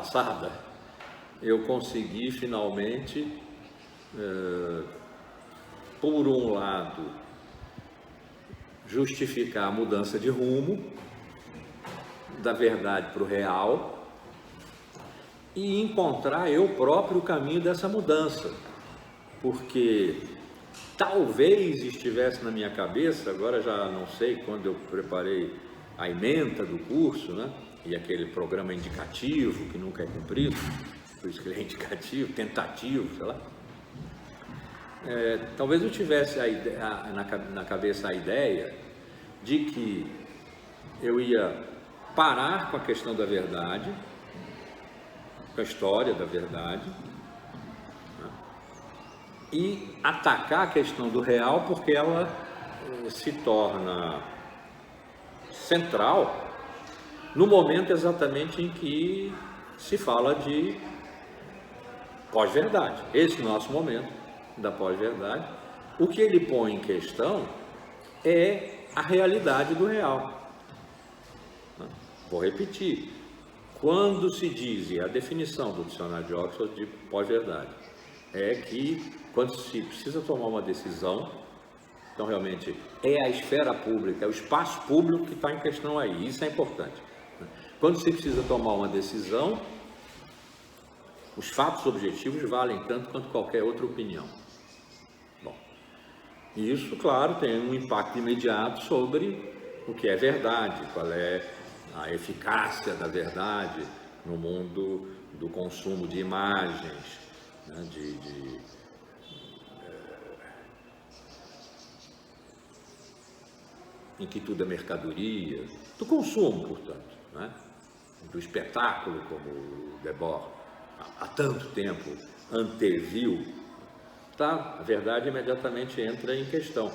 passada, eu consegui finalmente, por um lado, justificar a mudança de rumo da verdade para o real e encontrar eu próprio o caminho dessa mudança, porque talvez estivesse na minha cabeça, agora já não sei, quando eu preparei a ementa do curso, né, e aquele programa indicativo que nunca é cumprido, por isso que ele é indicativo, tentativo, sei lá, talvez eu tivesse na cabeça a ideia de que eu ia parar com a questão da verdade, com a história da verdade, né, e atacar a questão do real, porque ela se torna central no momento exatamente em que se fala de pós-verdade. Esse nosso momento da pós-verdade, o que ele põe em questão é a realidade do real. Vou repetir, quando se diz, e a definição do dicionário de Oxford de pós-verdade, é que quando se precisa tomar uma decisão, então realmente é a esfera pública, é o espaço público que está em questão aí, isso é importante. Quando se precisa tomar uma decisão, os fatos objetivos valem tanto quanto qualquer outra opinião. Bom, isso, claro, tem um impacto imediato sobre o que é verdade, qual é a eficácia da verdade no mundo do consumo de imagens, né, em que tudo é mercadoria, do consumo, portanto, né, do espetáculo, como Debord há tanto tempo anteviu, tá? A verdade imediatamente entra em questão.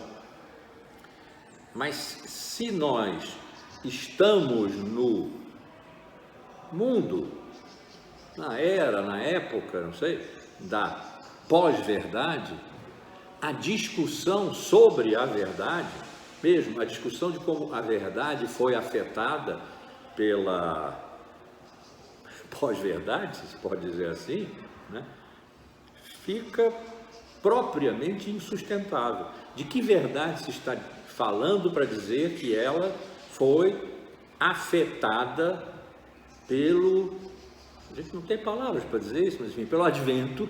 Mas se nós estamos no mundo, na época, não sei, da pós-verdade, a discussão sobre a verdade, mesmo a discussão de como a verdade foi afetada pela pós-verdade, se pode dizer assim, né, fica propriamente insustentável. De que verdade se está falando para dizer que ela foi afetada pelo... A gente não tem palavras para dizer isso, mas enfim, pelo advento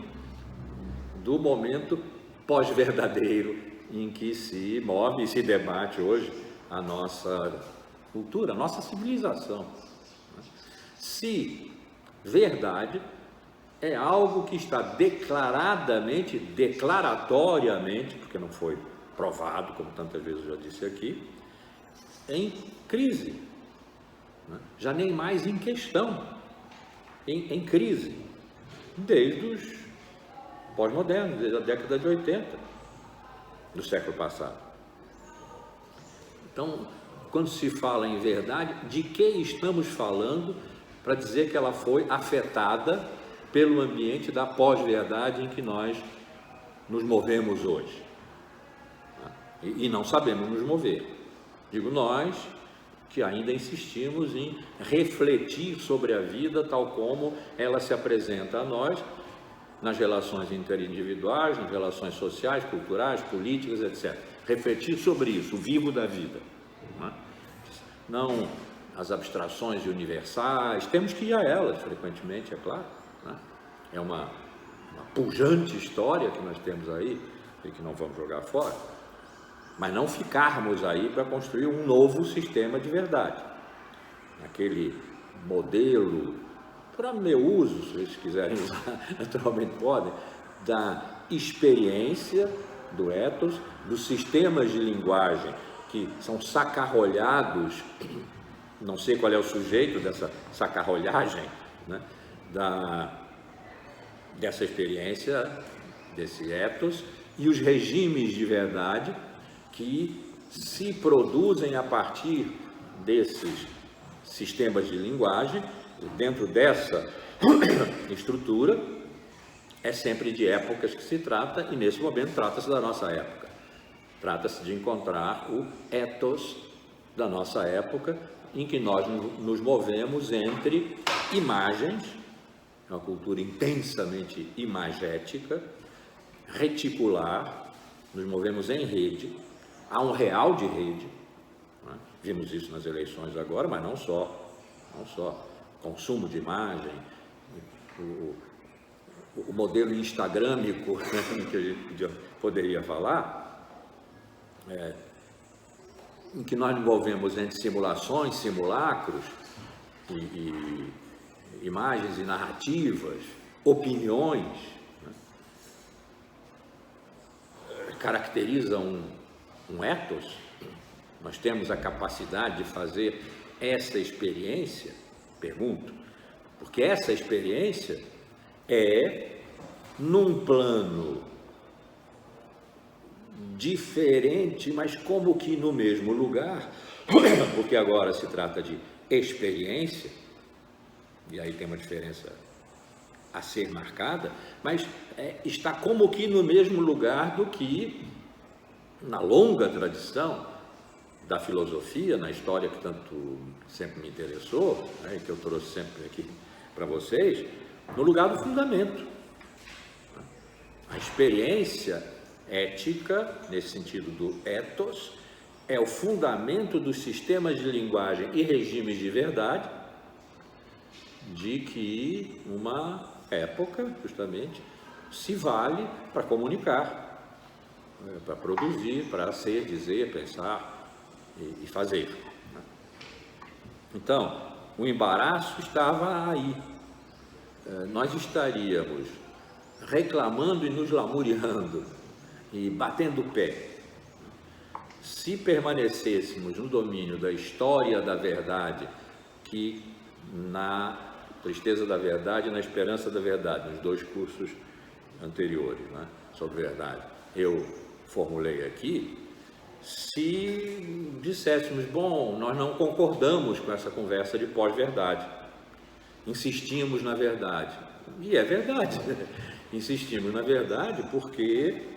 do momento pós-verdadeiro em que se move e se debate hoje a nossa cultura, a nossa civilização. Se verdade é algo que está declaratoriamente, porque não foi provado, como tantas vezes eu já disse aqui, em crise, né? Já nem mais em questão, em crise, desde os pós-modernos, desde a década de 80 do século passado. Então, quando se fala em verdade, de que estamos falando para dizer que ela foi afetada pelo ambiente da pós-verdade em que nós nos movemos hoje? E não sabemos nos mover. Digo nós, que ainda insistimos em refletir sobre a vida tal como ela se apresenta a nós nas relações interindividuais, nas relações sociais, culturais, políticas, etc. Refletir sobre isso, o vivo da vida. Não as abstrações universais, temos que ir a elas frequentemente, é claro, né? É uma pujante história que nós temos aí e que não vamos jogar fora, mas não ficarmos aí para construir um novo sistema de verdade. Aquele modelo, para meu uso, se eles quiserem usar, naturalmente podem, da experiência do ethos, dos sistemas de linguagem que são sacarrolhados, não sei qual é o sujeito dessa sacarrolhagem, né, dessa experiência, desse ethos, e os regimes de verdade que se produzem a partir desses sistemas de linguagem, dentro dessa estrutura, é sempre de épocas que se trata, e nesse momento trata-se da nossa época. Trata-se de encontrar o ethos da nossa época, em que nós nos movemos entre imagens uma cultura intensamente imagética, reticular, nos movemos em rede, há um real de rede, né? Vimos isso nas eleições agora, mas não só, consumo de imagem, o modelo instagrâmico, né, que a gente poderia falar, em que nós nos envolvemos entre simulações, simulacros, e imagens e narrativas, opiniões, né, caracteriza um ethos. Nós temos a capacidade de fazer essa experiência, pergunto, porque essa experiência é num plano diferente, mas como que no mesmo lugar, porque agora se trata de experiência, e aí tem uma diferença a ser marcada, mas está como que no mesmo lugar do que na longa tradição da filosofia, na história que tanto sempre me interessou, né, que eu trouxe sempre aqui para vocês, no lugar do fundamento. A experiência ética, nesse sentido do ethos, é o fundamento dos sistemas de linguagem e regimes de verdade de que uma época, justamente, se vale para comunicar, para produzir, para ser, dizer, pensar e fazer. Então, o embaraço estava aí. Nós estaríamos reclamando e nos lamuriando e batendo o pé se permanecêssemos no domínio da história da verdade, que na tristeza da verdade e na esperança da verdade, nos dois cursos anteriores, né, sobre verdade, eu formulei aqui. Se disséssemos, bom, nós não concordamos com essa conversa de pós-verdade, insistimos na verdade, e é verdade, insistimos na verdade porque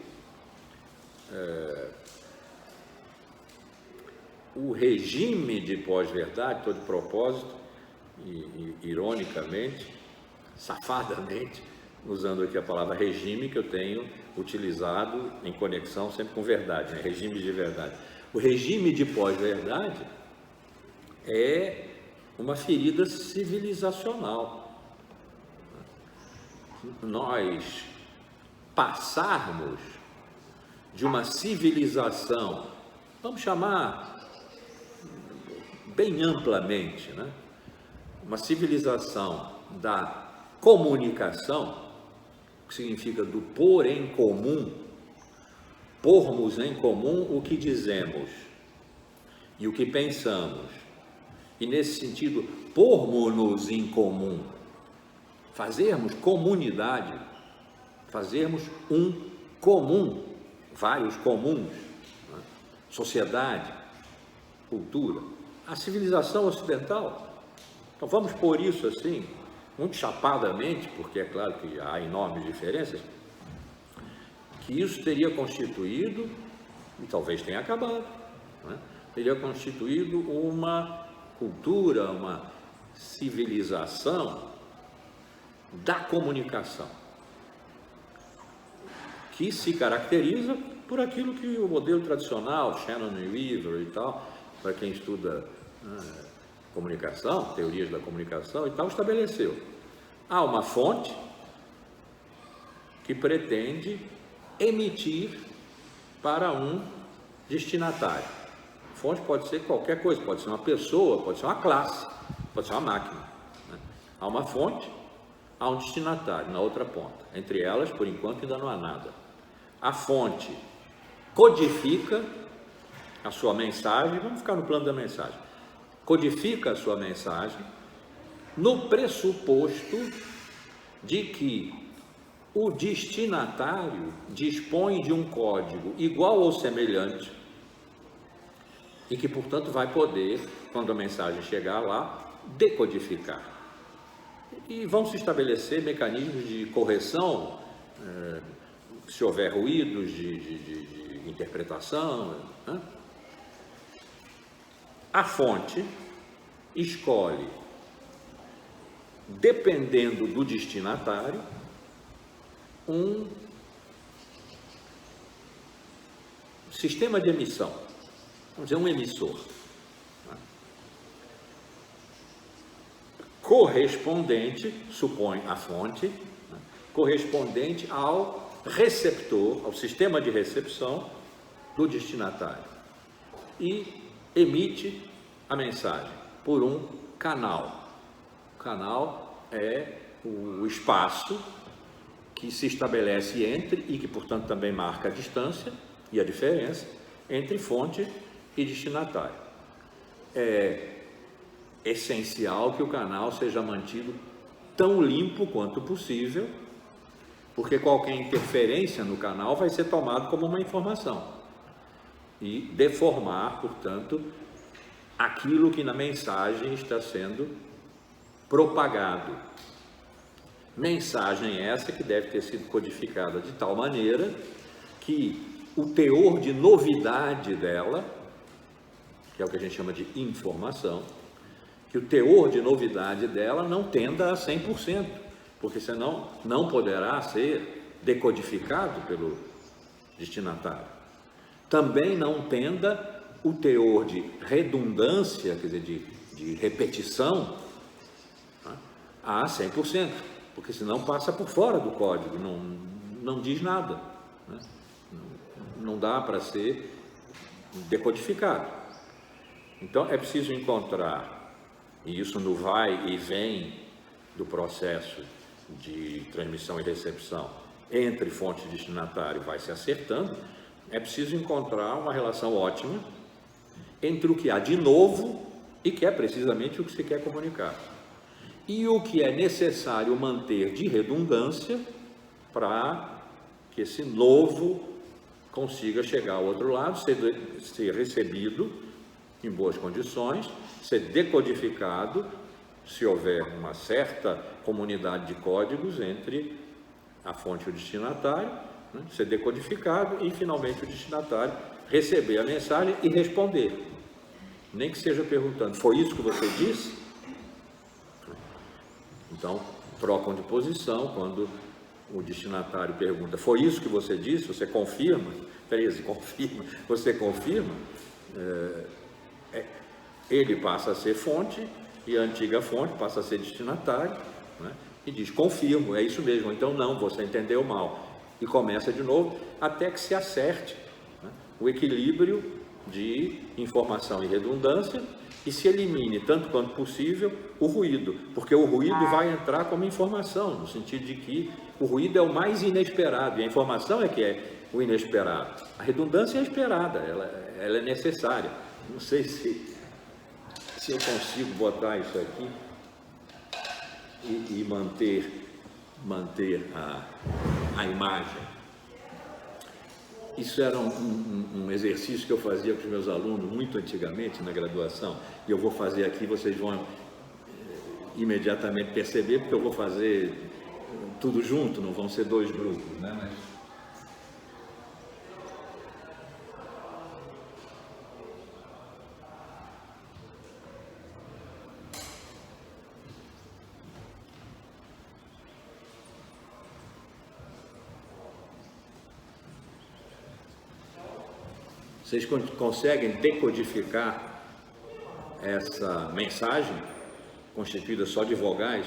o regime de pós-verdade, estou de propósito, e ironicamente, safadamente, usando aqui a palavra regime, que eu tenho utilizado em conexão sempre com verdade, né? Regime de verdade. O regime de pós-verdade é uma ferida civilizacional. Nós passarmos de uma civilização, vamos chamar bem amplamente, né? Uma civilização da comunicação, que significa do pôr em comum, pormos em comum o que dizemos e o que pensamos, e nesse sentido, pormos-nos em comum, fazermos comunidade, fazermos um comum, vários comuns, né? Sociedade, cultura, a civilização ocidental. Então vamos pôr isso assim, muito chapadamente, porque é claro que há enormes diferenças, que isso teria constituído, e talvez tenha acabado, né? Teria constituído uma cultura, uma civilização da comunicação, que se caracteriza por aquilo que o modelo tradicional, Shannon e Weaver e tal, para quem estuda comunicação, teorias da comunicação e tal, estabeleceu. Há uma fonte que pretende emitir para um destinatário. Fonte pode ser qualquer coisa, pode ser uma pessoa, pode ser uma classe, pode ser uma máquina, né? Há uma fonte, há um destinatário na outra ponta. Entre elas, por enquanto, ainda não há nada. A fonte codifica a sua mensagem, vamos ficar no plano da mensagem, codifica a sua mensagem no pressuposto de que o destinatário dispõe de um código igual ou semelhante e que, portanto, vai poder, quando a mensagem chegar lá, decodificar. E vão se estabelecer mecanismos de correção, se houver ruídos de interpretação, né? A fonte escolhe dependendo do destinatário, um sistema de emissão, vamos dizer, um emissor, né? Correspondente, supõe a fonte, né? Correspondente ao receptor, ao sistema de recepção do destinatário, e emite a mensagem por um canal. O canal é o espaço que se estabelece entre, e que portanto também marca a distância e a diferença entre fonte e destinatário. É essencial que o canal seja mantido tão limpo quanto possível, porque qualquer interferência no canal vai ser tomado como uma informação e deformar, portanto, aquilo que na mensagem está sendo propagado. Mensagem essa que deve ter sido codificada de tal maneira que o teor de novidade dela, que é o que a gente chama de informação, que o teor de novidade dela não tenda a 100%, porque senão não poderá ser decodificado pelo destinatário. Também não tenda o teor de redundância, quer dizer, de repetição, a 100%, porque senão passa por fora do código, não diz nada, né? Não dá para ser decodificado. Então é preciso encontrar, e isso no vai e vem do processo de transmissão e recepção entre fonte e destinatário, vai se acertando, é preciso encontrar uma relação ótima entre o que há de novo e que é precisamente o que se quer comunicar, e o que é necessário manter de redundância para que esse novo consiga chegar ao outro lado, ser recebido em boas condições, ser decodificado, se houver uma certa comunidade de códigos entre a fonte e o destinatário, né? Ser decodificado e, finalmente, o destinatário receber a mensagem e responder. Nem que seja perguntando, foi isso que você disse? Então, trocam de posição quando o destinatário pergunta, foi isso que você disse? Você confirma? 13, confirma. Você confirma? Ele passa a ser fonte e a antiga fonte passa a ser destinatário, né? E diz, confirmo, é isso mesmo. Então, não, você entendeu mal. E começa de novo até que se acerte, né, o equilíbrio de informação e redundância e se elimine, tanto quanto possível, o ruído, porque o ruído vai entrar como informação, no sentido de que o ruído é o mais inesperado, e a informação é que é o inesperado. A esperada, ela é necessária. Não sei se eu consigo botar isso aqui e manter a imagem. Isso era um exercício que eu fazia com os meus alunos muito antigamente na graduação, e eu vou fazer aqui, vocês vão imediatamente perceber, porque eu vou fazer tudo junto, não vão ser dois grupos, né? Mas vocês conseguem decodificar essa mensagem constituída só de vogais?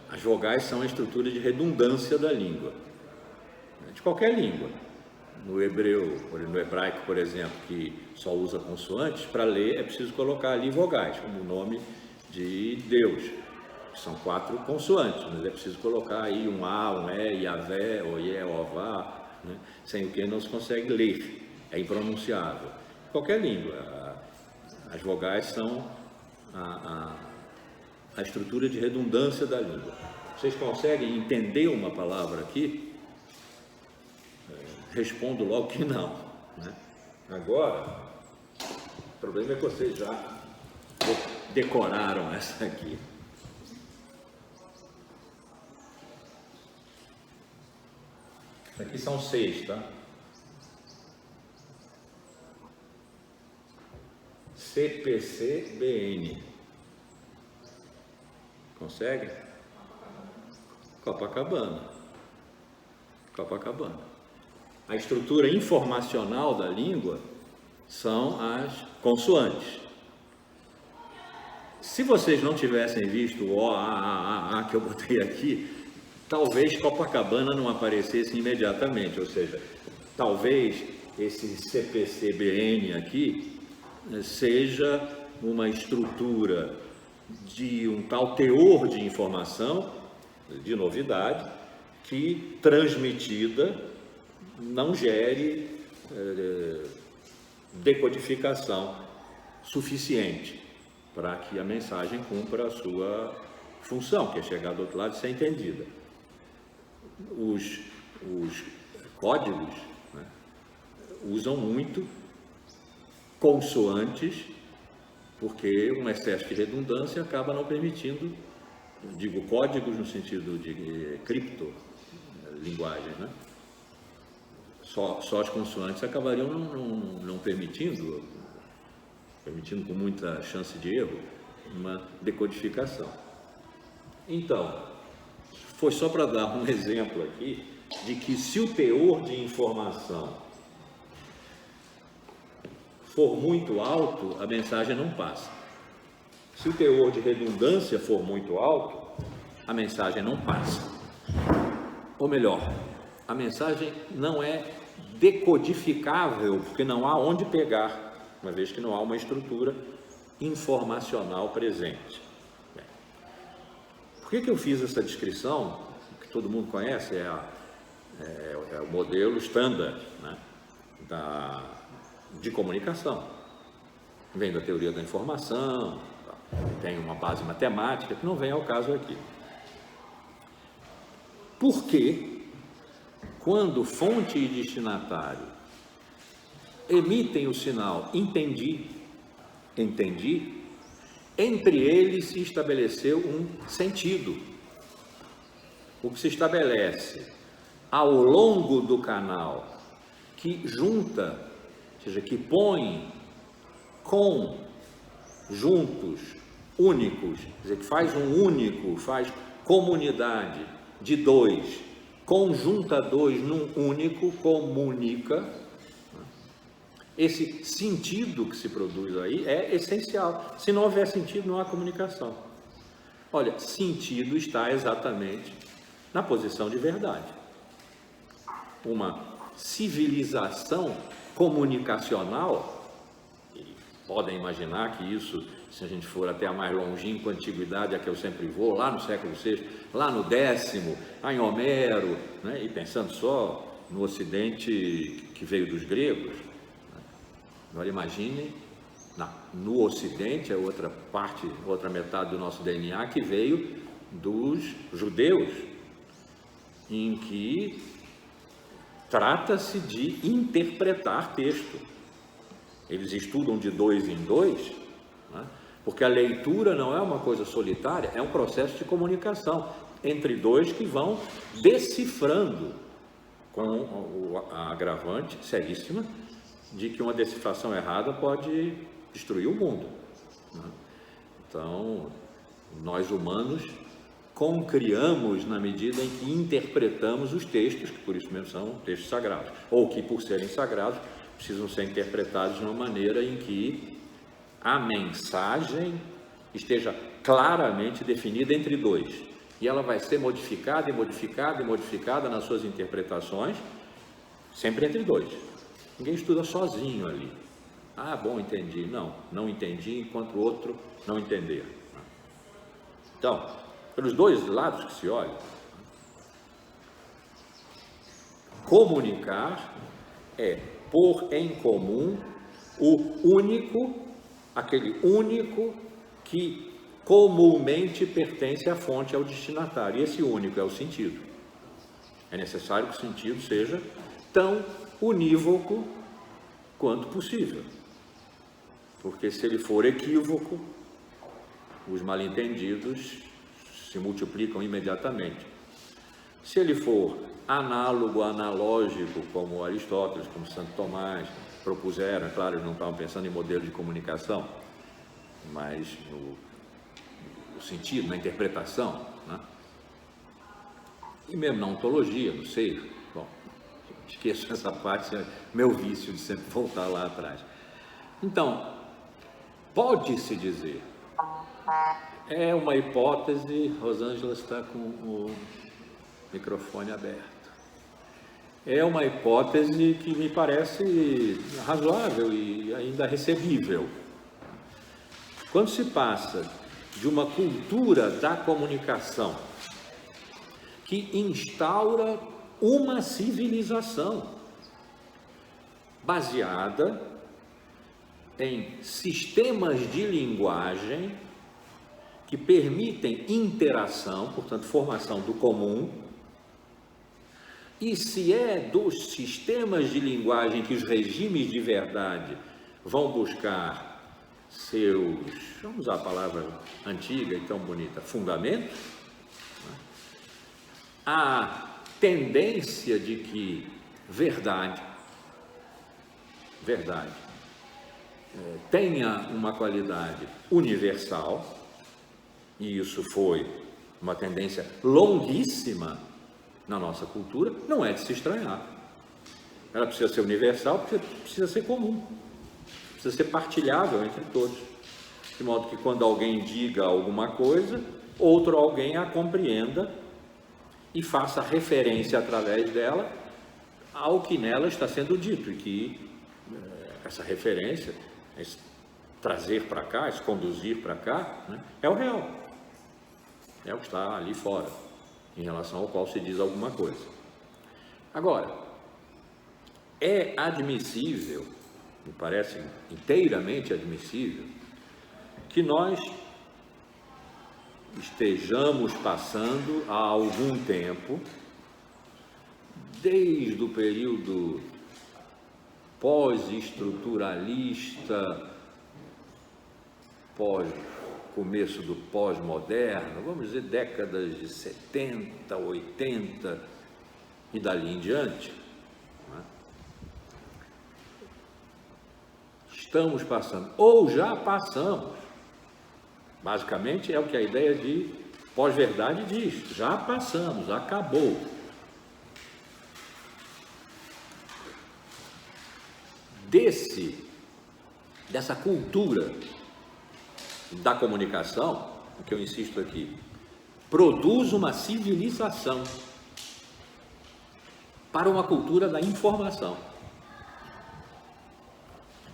As vogais são a estrutura de redundância da língua, de qualquer língua. No hebraico, por exemplo, que só usa consoantes, para ler é preciso colocar ali vogais, como o nome de Deus, que são 4 consoantes, mas é preciso colocar aí um A, um E, Yavé, Oye, Ová, né? Sem o que não se consegue ler. É impronunciável. Qualquer língua, as vogais são a estrutura de redundância da língua. Vocês conseguem entender uma palavra aqui? Respondo logo que não, né? Agora, o problema é que vocês já decoraram essa aqui. Aqui são 6, tá? CPCBN. Consegue? Copacabana. Copacabana. A estrutura informacional da língua são as consoantes. Se vocês não tivessem visto o O, A, que eu botei aqui, talvez Copacabana não aparecesse imediatamente, ou seja, talvez esse CPCBN aqui seja uma estrutura de um tal teor de informação, de novidade, que transmitida não gere decodificação suficiente para que a mensagem cumpra a sua função, que é chegar do outro lado e ser entendida. Os códigos, né, usam muito consoantes, porque um excesso de redundância acaba não permitindo, digo códigos no sentido de criptolinguagem, né? Só as consoantes acabariam não permitindo com muita chance de erro, uma decodificação. Então, foi só para dar um exemplo aqui de que se o teor de informação for muito alto, a mensagem não passa. Se o teor de redundância for muito alto, a mensagem não passa. Ou melhor, a mensagem não é decodificável, porque não há onde pegar, uma vez que não há uma estrutura informacional presente. Bem, por que eu fiz essa descrição, que todo mundo conhece, é o modelo standard, né, de comunicação. Vem da teoria da informação, tem uma base matemática, que não vem ao caso aqui. Por que, quando fonte e destinatário emitem o sinal entendi, entre eles se estabeleceu um sentido. O que se estabelece ao longo do canal, que junta, ou seja, que põe com, juntos, únicos, quer dizer, que faz um único, faz comunidade de dois, conjunta dois num único, comunica. Esse sentido que se produz aí é essencial. Se não houver sentido, não há comunicação. Olha, sentido está exatamente na posição de verdade. Uma civilização comunicacional, e podem imaginar que isso, se a gente for até a mais longínqua antiguidade, a que eu sempre vou, lá no século VI, lá no X, lá em Homero, né, e pensando só no Ocidente que veio dos gregos. Agora imagine, no Ocidente, é outra parte, outra metade do nosso DNA que veio dos judeus, em que trata-se de interpretar texto. Eles estudam de dois em dois, né? Porque a leitura não é uma coisa solitária, é um processo de comunicação entre dois que vão decifrando, com a agravante seríssima de que uma decifração errada pode destruir o mundo, né? Então, nós humanos concriamos na medida em que interpretamos os textos, que por isso mesmo são textos sagrados, ou que por serem sagrados precisam ser interpretados de uma maneira em que a mensagem esteja claramente definida entre dois, e ela vai ser modificada e modificada e modificada nas suas interpretações, sempre entre dois. Ninguém estuda sozinho ali. Ah, bom, entendi. Não entendi enquanto o outro não entender. Então, pelos dois lados que se olha, comunicar é pôr em comum o único, aquele único que comumente pertence à fonte, ao destinatário. E esse único é o sentido. É necessário que o sentido seja tão unívoco quanto possível, porque se ele for equívoco, os mal-entendidos se multiplicam imediatamente. Se ele for análogo, analógico, como Aristóteles, como Santo Tomás propuseram, claro, eles não estavam pensando em modelo de comunicação, mas no sentido, na interpretação, né? e mesmo na ontologia, não sei, bom, esqueço essa parte, é meu vício de sempre voltar lá atrás. Então, pode-se dizer, é uma hipótese, Rosângela está com o microfone aberto, é uma hipótese que me parece razoável e ainda recebível. Quando se passa de uma cultura da comunicação que instaura uma civilização baseada em sistemas de linguagem que permitem interação, portanto, formação do comum, e se é dos sistemas de linguagem que os regimes de verdade vão buscar seus, vamos usar a palavra antiga e tão bonita, fundamentos, a tendência de que verdade tenha uma qualidade universal, e isso foi uma tendência longuíssima na nossa cultura, não é de se estranhar. Ela precisa ser universal, porque precisa ser comum, precisa ser partilhável entre todos, de modo que quando alguém diga alguma coisa, outro alguém a compreenda e faça referência através dela ao que nela está sendo dito, e que essa referência, esse trazer para cá, esse conduzir para cá, né, é o real, é o que está ali fora, em relação ao qual se diz alguma coisa. Agora, é admissível, me parece inteiramente admissível, que nós estejamos passando há algum tempo, desde o período pós-estruturalista, começo do pós-moderno, vamos dizer décadas de 70, 80 e dali em diante, né? Estamos passando, ou já passamos, basicamente é o que a ideia de pós-verdade diz, já passamos, acabou. Dessa cultura da comunicação, o que eu insisto aqui, produz uma civilização para uma cultura da informação,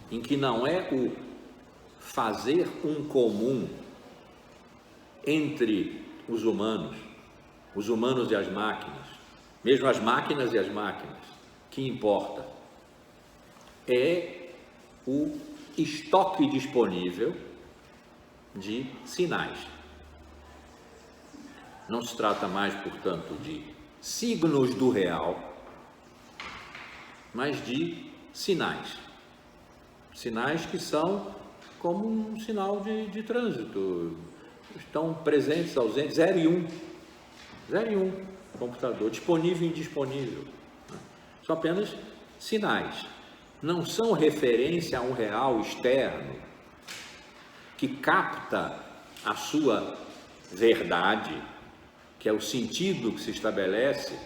em que não é o fazer um comum entre os humanos e as máquinas, mesmo as máquinas e as máquinas, que importa, é o estoque disponível de sinais. Não se trata mais, portanto, de signos do real, mas de sinais. Sinais que são como um sinal de trânsito, estão presentes, ausentes, 0 e 1. 0 e 1, computador, disponível e indisponível. São apenas sinais. Não são referência a um real externo que capta a sua verdade, que é o sentido que se estabelece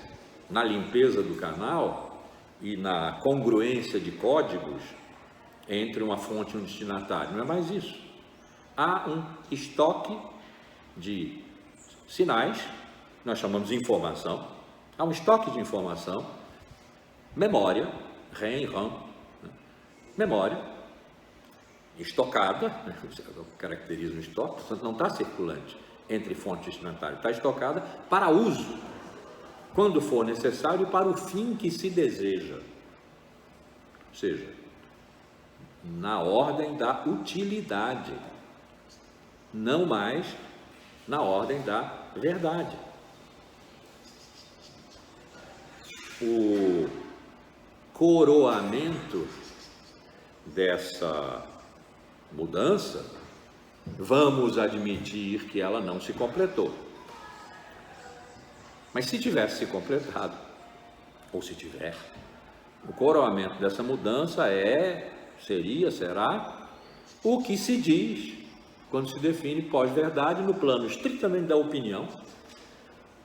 na limpeza do canal e na congruência de códigos entre uma fonte e um destinatário. Não é mais isso. Há um estoque de sinais, nós chamamos de informação, há um estoque de informação, memória, RAM, memória, estocada, caracteriza o estoque, portanto não está circulante entre fonte e destinatário, está estocada para uso, quando for necessário, para o fim que se deseja, ou seja, na ordem da utilidade, não mais na ordem da verdade. O coroamento dessa mudança, vamos admitir que ela não se completou. Mas se tivesse se completado, ou se tiver, o coroamento dessa mudança será o que se diz quando se define pós-verdade no plano estritamente da opinião.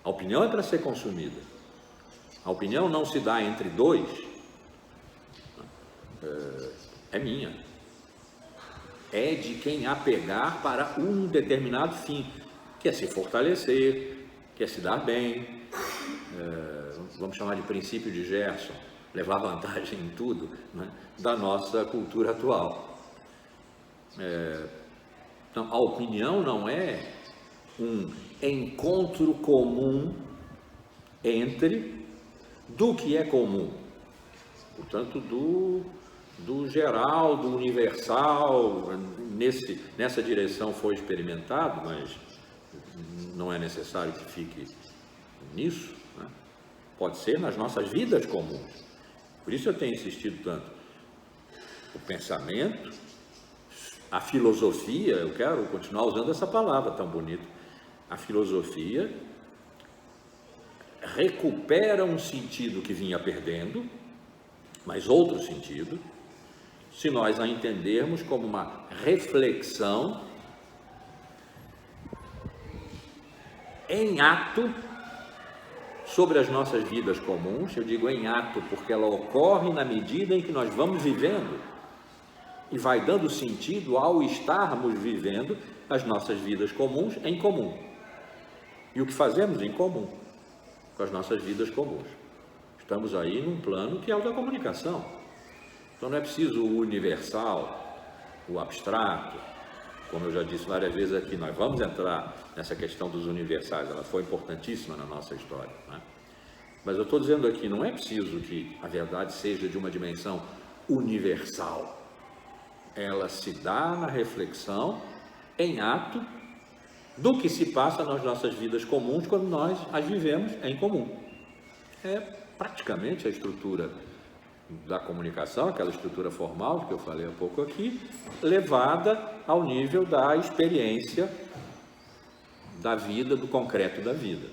A A opinião é para ser consumida. A opinião não se dá entre dois, é minha. É de quem a pegar para um determinado fim, quer se fortalecer, quer se dar bem, vamos chamar de princípio de Gerson, levar vantagem em tudo, né, da nossa cultura atual. Então, a opinião não é um encontro comum entre do que é comum, portanto, do geral, do universal. Nessa direção foi experimentado, mas não é necessário que fique nisso, né? Pode ser nas nossas vidas comuns. Por isso eu tenho insistido tanto. O pensamento, a filosofia, eu quero continuar usando essa palavra tão bonita, a filosofia recupera um sentido que vinha perdendo, mas outro sentido, se nós a entendermos como uma reflexão em ato sobre as nossas vidas comuns. Eu digo em ato porque ela ocorre na medida em que nós vamos vivendo e vai dando sentido ao estarmos vivendo as nossas vidas comuns em comum. E o que fazemos em comum com as nossas vidas comuns. Estamos aí num plano que é o da comunicação. Então não é preciso o universal, o abstrato, como eu já disse várias vezes aqui, nós vamos entrar nessa questão dos universais, ela foi importantíssima na nossa história, né? Mas eu estou dizendo aqui, não é preciso que a verdade seja de uma dimensão universal, ela se dá na reflexão, em ato, do que se passa nas nossas vidas comuns quando nós as vivemos em comum. É praticamente a estrutura da comunicação, aquela estrutura formal que eu falei há pouco aqui, levada ao nível da experiência da vida, do concreto da vida.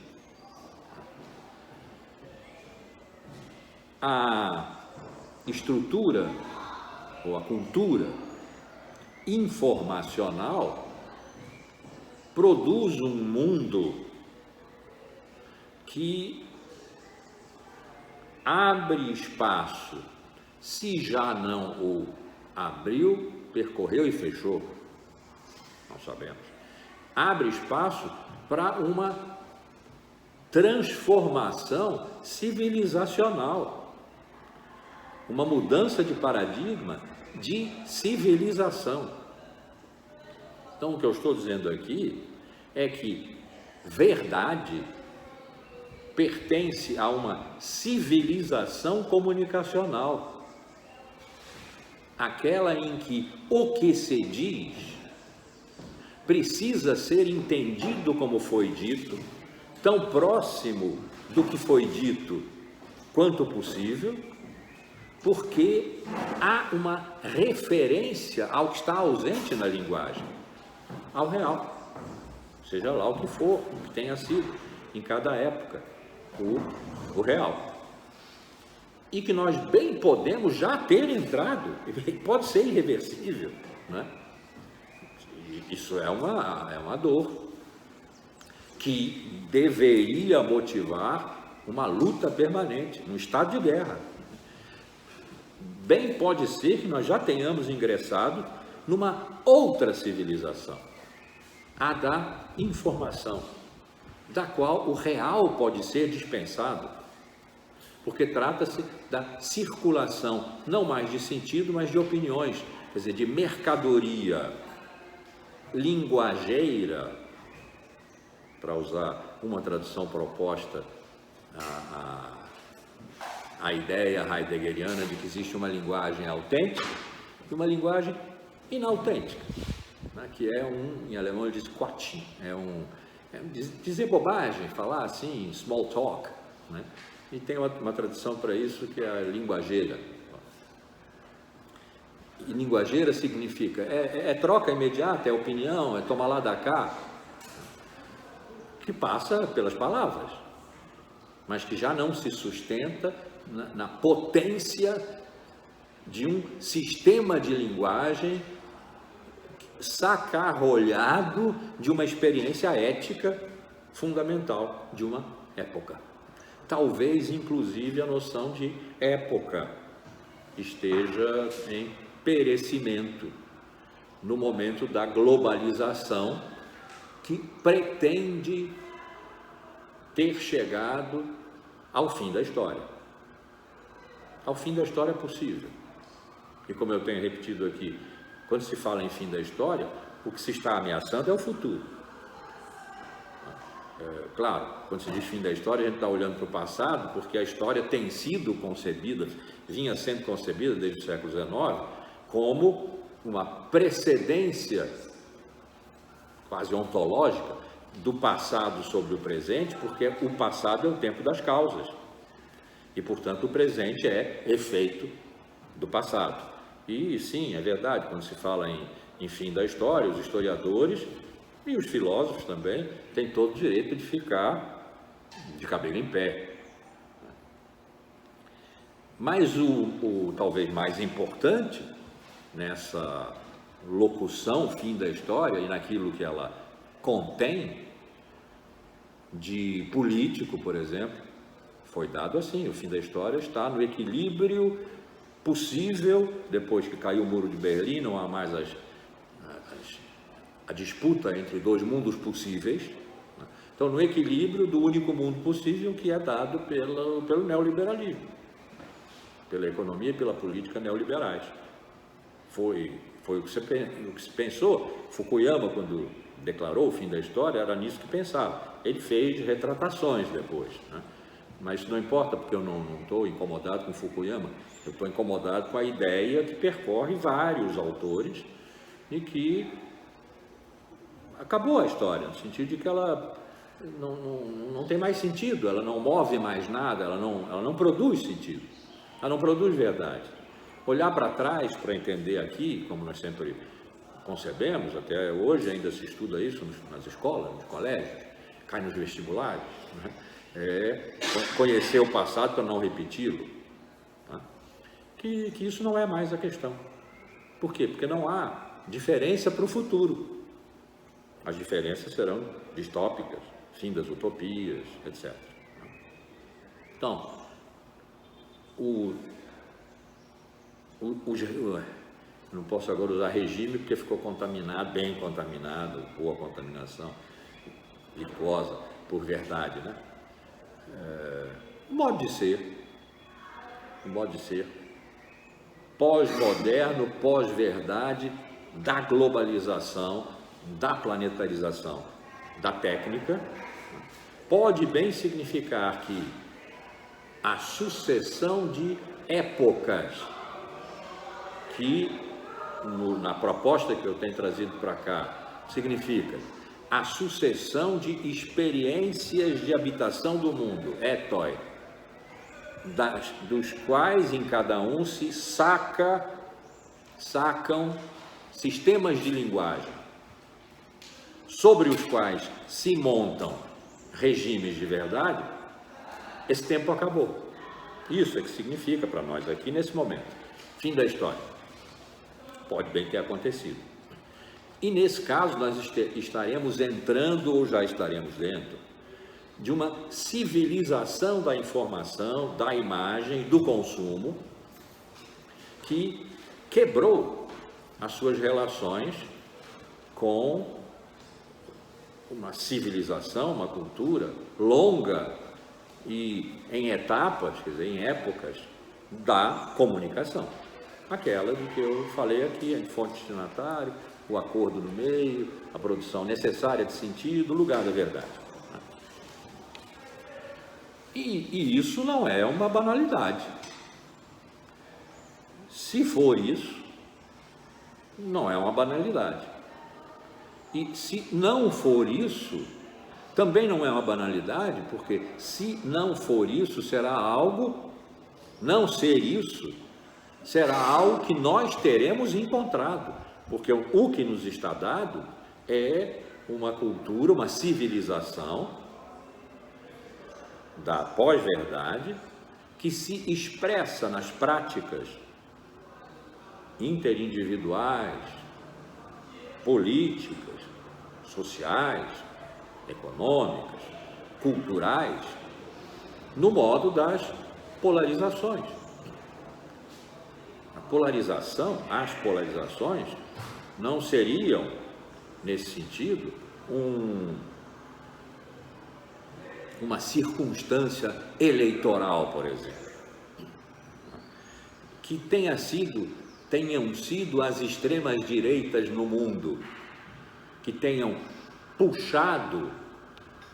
A estrutura ou a cultura informacional produz um mundo que abre espaço, se já não o abriu, percorreu e fechou, não sabemos, abre espaço para uma transformação civilizacional, uma mudança de paradigma de civilização. Então, o que eu estou dizendo aqui é que verdade pertence a uma civilização comunicacional, aquela em que o que se diz precisa ser entendido como foi dito, tão próximo do que foi dito quanto possível, porque há uma referência ao que está ausente na linguagem, ao real, seja lá o que for, o que tenha sido em cada época, o real. E que nós bem podemos já ter entrado, pode ser irreversível, né? Isso é uma dor que deveria motivar uma luta permanente, um estado de guerra. Bem pode ser que nós já tenhamos ingressado numa outra civilização, a da informação, da qual o real pode ser dispensado, porque trata-se da circulação, não mais de sentido, mas de opiniões, quer dizer, de mercadoria linguageira, para usar uma tradução proposta a ideia heideggeriana de que existe uma linguagem autêntica e uma linguagem inautêntica, né, que é em alemão ele diz Quatsch, dizer bobagem, falar assim, small talk, né? E tem uma tradução para isso que é a linguageira. E linguageira significa, troca imediata, é opinião, é tomar lá da cá, que passa pelas palavras, mas que já não se sustenta na potência de um sistema de linguagem sacarrolhado de uma experiência ética fundamental de uma época. Talvez, inclusive, a noção de época esteja em perecimento no momento da globalização que pretende ter chegado ao fim da história. Ao fim da história é possível. E como eu tenho repetido aqui, quando se fala em fim da história, o que se está ameaçando é o futuro. Claro, quando se diz fim da história, a gente está olhando para o passado, porque a história tem sido concebida, vinha sendo concebida desde o século XIX, como uma precedência quase ontológica do passado sobre o presente, porque o passado é o tempo das causas. E, portanto, o presente é efeito do passado. E, sim, é verdade, quando se fala em fim da história, os historiadores e os filósofos também têm todo o direito de ficar de cabelo em pé. Mas o talvez mais importante nessa locução fim da história e naquilo que ela contém de político, por exemplo, foi dado assim: o fim da história está no equilíbrio possível, depois que caiu o muro de Berlim, não há mais a disputa entre dois mundos possíveis. Então, no equilíbrio do único mundo possível, que é dado pelo neoliberalismo, pela economia e pela política neoliberais. Foi o que se pensou. Fukuyama, quando declarou o fim da história, era nisso que pensava. Ele fez retratações depois, né? Mas não importa, porque eu não estou incomodado com Fukuyama, eu estou incomodado com a ideia que percorre vários autores e que acabou a história, no sentido de que ela não tem mais sentido, ela não move mais nada, ela não produz sentido, ela não produz verdade. Olhar para trás para entender aqui, como nós sempre concebemos, até hoje ainda se estuda isso nas escolas, nos colégios, cai nos vestibulares, né? Conhecer o passado para não repeti-lo, tá? Que isso não é mais a questão. Por quê? Porque não há diferença para o futuro. As diferenças serão distópicas, fim das utopias, etc. Então, não posso agora usar regime porque ficou contaminado, bem contaminado, ou a contaminação virtuosa por verdade, né? Modo de ser, pós-moderno, pós-verdade, da globalização, da planetarização, da técnica, pode bem significar que a sucessão de épocas que, na proposta que eu tenho trazido para cá, significa a sucessão de experiências de habitação do mundo, etoi, dos quais em cada um se sacam sistemas de linguagem, sobre os quais se montam regimes de verdade. Esse tempo acabou. Isso é que significa para nós aqui nesse momento, fim da história. Pode bem ter acontecido. E nesse caso nós estaremos entrando, ou já estaremos dentro, de uma civilização da informação, da imagem, do consumo, que quebrou as suas relações com uma civilização, uma cultura longa e em etapas, quer dizer, em épocas da comunicação. Aquela de que eu falei aqui, a fonte destinatária, o acordo no meio, a produção necessária de sentido, o lugar da verdade. E isso não é uma banalidade. Se for isso, não é uma banalidade. E se não for isso, também não é uma banalidade, porque se não for isso, será algo, não ser isso, será algo que nós teremos encontrado. Porque o que nos está dado é uma cultura, uma civilização da pós-verdade que se expressa nas práticas interindividuais, políticas, sociais, econômicas, culturais, no modo das polarizações. A polarização, as polarizações, não seriam, nesse sentido, uma circunstância eleitoral, por exemplo, que tenham sido as extremas direitas no mundo, que tenham puxado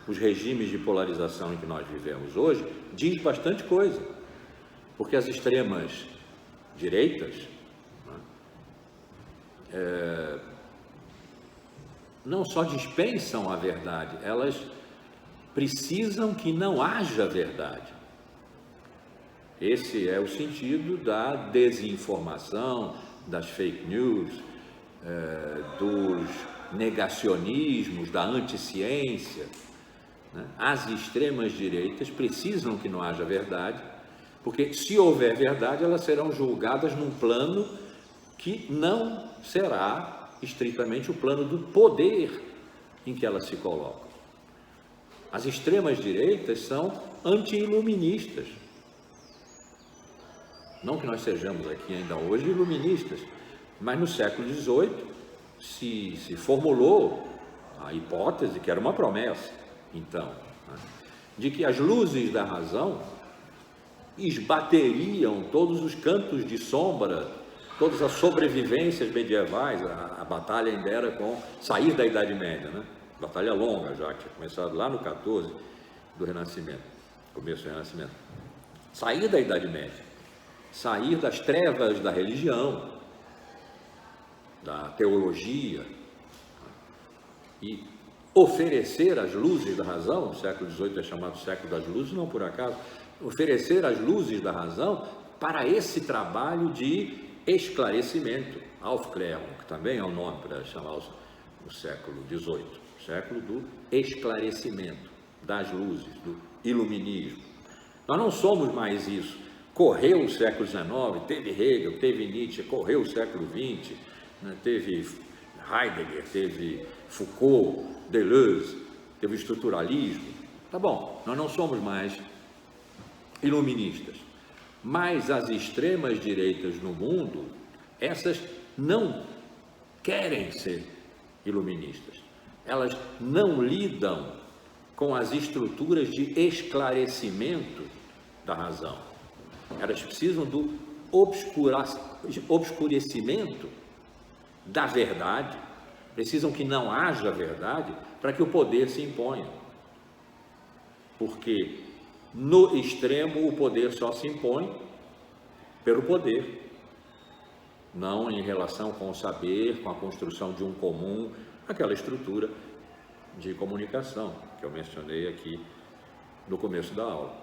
os regimes de polarização em que nós vivemos hoje, diz bastante coisa, porque as extremas direitas não só dispensam a verdade, elas precisam que não haja verdade. Esse é o sentido da desinformação, das fake news, dos negacionismos, da anticiência. As extremas direitas precisam que não haja verdade, porque se houver verdade, elas serão julgadas num plano que não será estritamente o plano do poder em que elas se colocam. As extremas direitas são anti-iluministas. Não que nós sejamos aqui ainda hoje iluministas, mas no século XVIII se formulou a hipótese, que era uma promessa, então, de que as luzes da razão esbateriam todos os cantos de sombra, todas as sobrevivências medievais. A batalha ainda era com sair da Idade Média, né? Batalha longa já, que tinha começado lá no 14 do Renascimento, começo do Renascimento. Sair da Idade Média, sair das trevas da religião, da teologia, e oferecer as luzes da razão. O século XVIII é chamado século das luzes, não por acaso, oferecer as luzes da razão para esse trabalho de esclarecimento, Aufklärung, que também é o nome para chamar o século XVIII, século do esclarecimento, das luzes, do iluminismo. Nós não somos mais isso. Correu o século XIX, teve Hegel, teve Nietzsche, correu o século XX, né? Teve Heidegger, teve Foucault, Deleuze, teve o estruturalismo. Tá bom, nós não somos mais iluministas, mas as extremas direitas no mundo, essas não querem ser iluministas, elas não lidam com as estruturas de esclarecimento da razão, elas precisam do obscurecimento da verdade, precisam que não haja verdade para que o poder se imponha, porque no extremo o poder só se impõe pelo poder, não em relação com o saber, com a construção de um comum, aquela estrutura de comunicação que eu mencionei aqui no começo da aula.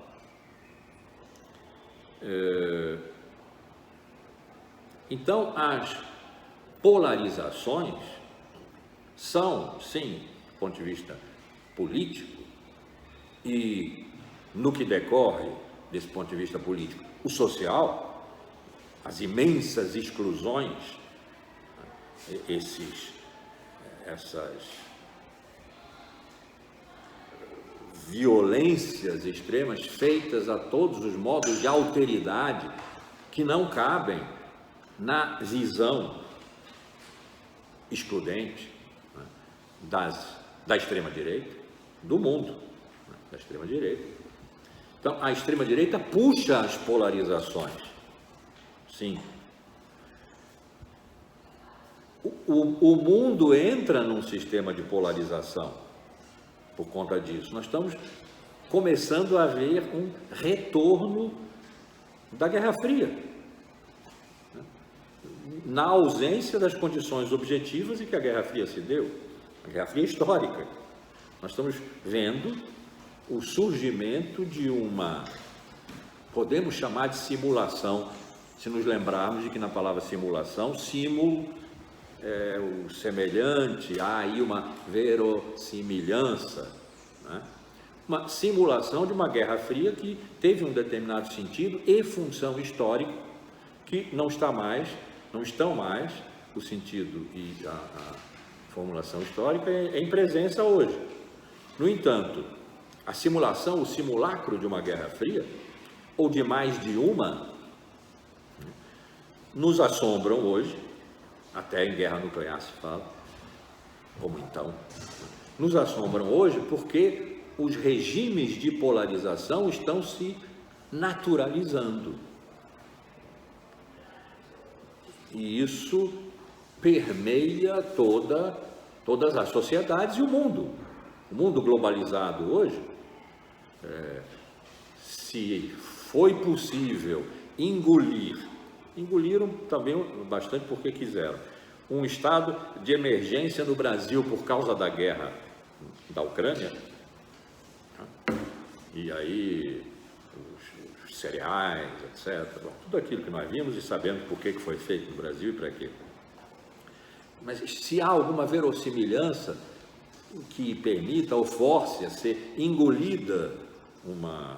Então, as polarizações são, sim, do ponto de vista político, e no que decorre desse ponto de vista político, o social, as imensas exclusões, essas violências extremas feitas a todos os modos de alteridade que não cabem na visão excludente, né, da extrema-direita, do mundo, né, da extrema-direita. Então, a extrema-direita puxa as polarizações, sim. O mundo entra num sistema de polarização por conta disso. Nós estamos começando a ver um retorno da Guerra Fria, na ausência das condições objetivas em que a Guerra Fria se deu, a Guerra Fria histórica. Nós estamos vendo o surgimento de uma, podemos chamar de simulação, se nos lembrarmos de que na palavra simulação, símulo é o semelhante, há aí uma verossimilhança, né? Uma simulação de uma Guerra Fria que teve um determinado sentido e função histórica que não estão mais, o sentido e a formulação histórica é em presença hoje. No entanto, a simulação, o simulacro de uma Guerra Fria, ou de mais de uma, nos assombram hoje, até em guerra nuclear se fala, como então, nos assombram hoje porque os regimes de polarização estão se naturalizando. E isso permeia todas as sociedades e o mundo. O mundo globalizado hoje, se foi possível engoliram também bastante porque quiseram, um estado de emergência no Brasil por causa da guerra da Ucrânia, e aí os cereais, etc. Bom, tudo aquilo que nós vimos e sabemos por que foi feito no Brasil e para quê. Mas se há alguma verossimilhança que permita ou force a ser engolida uma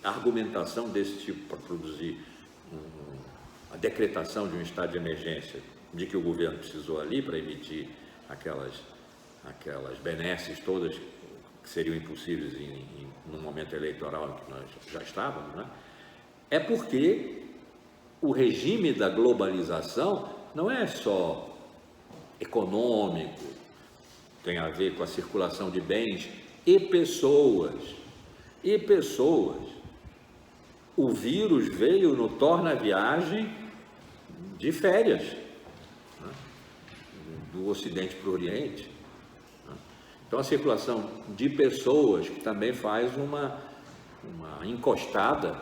argumentação desse tipo para produzir a decretação de um estado de emergência, de que o governo precisou ali para emitir aquelas benesses todas que seriam impossíveis num momento eleitoral em que nós já estávamos, né? É porque o regime da globalização não é só econômico, tem a ver com a circulação de bens e pessoas. O vírus veio no torna-viagem de férias, né? Do Ocidente para o Oriente. Né? Então, a circulação de pessoas, que também faz uma encostada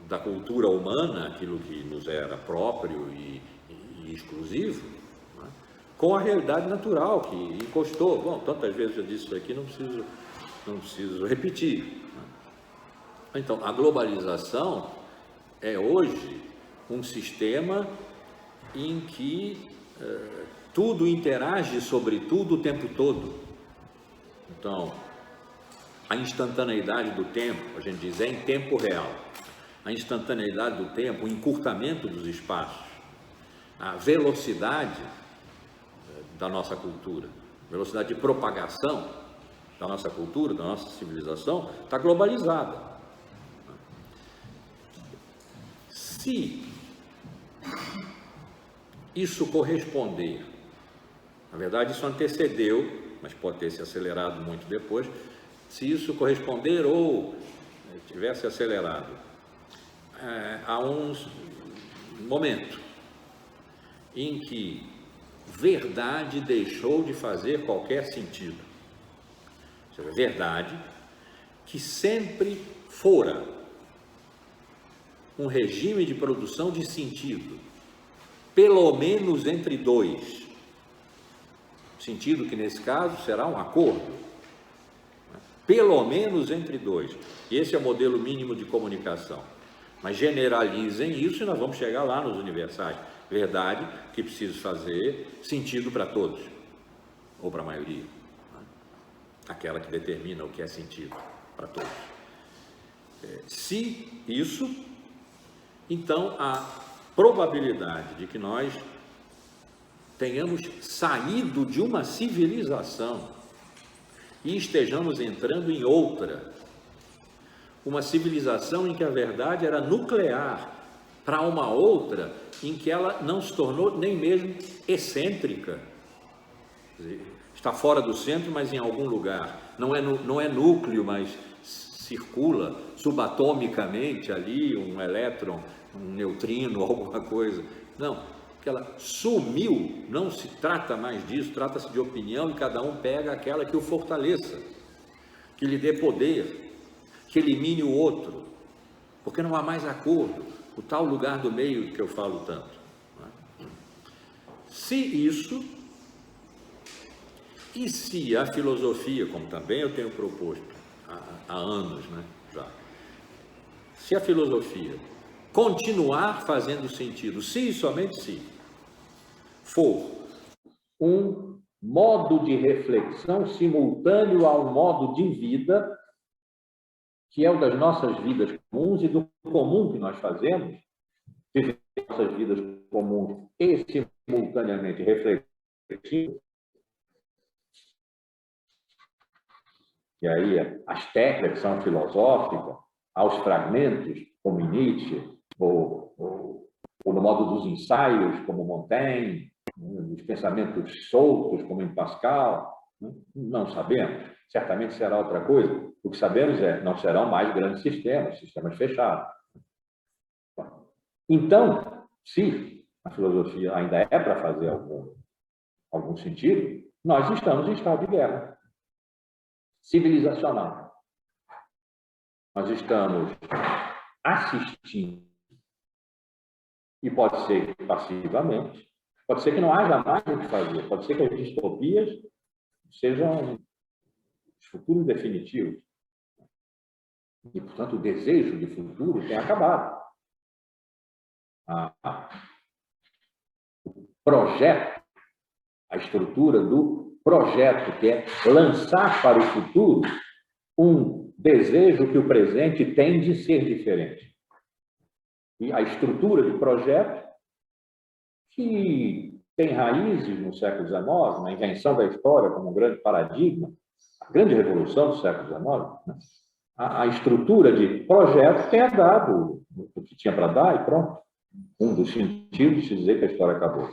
da cultura humana, aquilo que nos era próprio e exclusivo, né? Com a realidade natural que encostou. Bom, tantas vezes eu disse isso aqui, não preciso repetir. Né? Então, a globalização é hoje um sistema em que tudo interage sobre tudo o tempo todo. Então, a instantaneidade do tempo, a gente diz, é em tempo real. A instantaneidade do tempo, o encurtamento dos espaços, a velocidade da nossa cultura, velocidade de propagação da nossa cultura, da nossa civilização, está globalizada. Se isso corresponder, na verdade isso antecedeu, mas pode ter se acelerado muito depois, se isso corresponder ou tivesse acelerado a um momento em que verdade deixou de fazer qualquer sentido, ou seja, verdade que sempre fora um regime de produção de sentido, pelo menos entre dois, sentido que nesse caso será um acordo, pelo menos entre dois, e esse é o modelo mínimo de comunicação, mas generalizem isso e nós vamos chegar lá nos universais, verdade que precisa fazer sentido para todos, ou para a maioria, aquela que determina o que é sentido para todos. Se isso, então a probabilidade de que nós tenhamos saído de uma civilização e estejamos entrando em outra, uma civilização em que a verdade era nuclear, para uma outra em que ela não se tornou nem mesmo excêntrica, está fora do centro, mas em algum lugar, não é núcleo, mas circula subatomicamente ali um elétron, um neutrino, alguma coisa. Não, que ela sumiu, não se trata mais disso, trata-se de opinião e cada um pega aquela que o fortaleça, que lhe dê poder, que elimine o outro, porque não há mais acordo, o tal lugar do meio que eu falo tanto. Se isso, e se a filosofia, como também eu tenho proposto há anos, né, já, se a filosofia continuar fazendo sentido, se e somente se for um modo de reflexão simultâneo ao modo de vida, que é o das nossas vidas comuns e do comum que nós fazemos, viver nossas vidas comuns e simultaneamente refletindo, e aí as reflexão filosófica, aos fragmentos, como em Nietzsche, ou no modo dos ensaios, como Montaigne, os pensamentos soltos, como em Pascal, não sabemos. Certamente será outra coisa. O que sabemos não serão mais grandes sistemas fechados. Então, se a filosofia ainda é para fazer algum sentido, nós estamos em estado de guerra civilizacional. Nós estamos assistindo, e pode ser passivamente, pode ser que não haja mais o que fazer, pode ser que as distopias sejam os futuros definitivos. E, portanto, o desejo de futuro tem acabado. O projeto, a estrutura do projeto, que é lançar para o futuro um desejo que o presente tem de ser diferente. E a estrutura de projeto, que tem raízes no século XIX, na invenção da história como um grande paradigma, a grande revolução do século XIX, né? A estrutura de projeto tem dado o que tinha para dar e pronto. Um dos sentidos de dizer que a história acabou.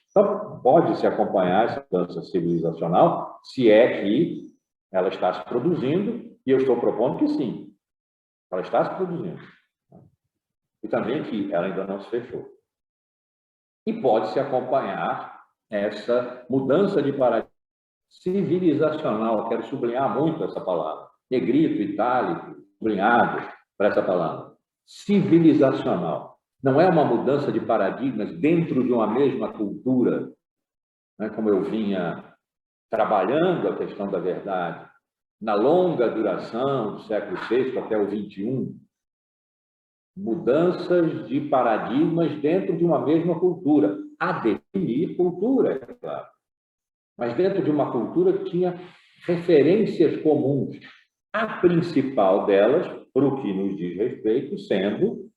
Então, pode-se acompanhar essa mudança civilizacional, se é que ela está se produzindo, e eu estou propondo que sim, ela está se produzindo. E também que ela ainda não se fechou. E pode-se acompanhar essa mudança de paradigma civilizacional. Eu quero sublinhar muito essa palavra. Negrito, itálico, sublinhado para essa palavra. Civilizacional. Não é uma mudança de paradigmas dentro de uma mesma cultura, né? Como eu vinha trabalhando a questão da verdade, na longa duração do século VI até o XXI, mudanças de paradigmas dentro de uma mesma cultura, a definir cultura, é claro, mas dentro de uma cultura que tinha referências comuns, a principal delas, para o que nos diz respeito, sendo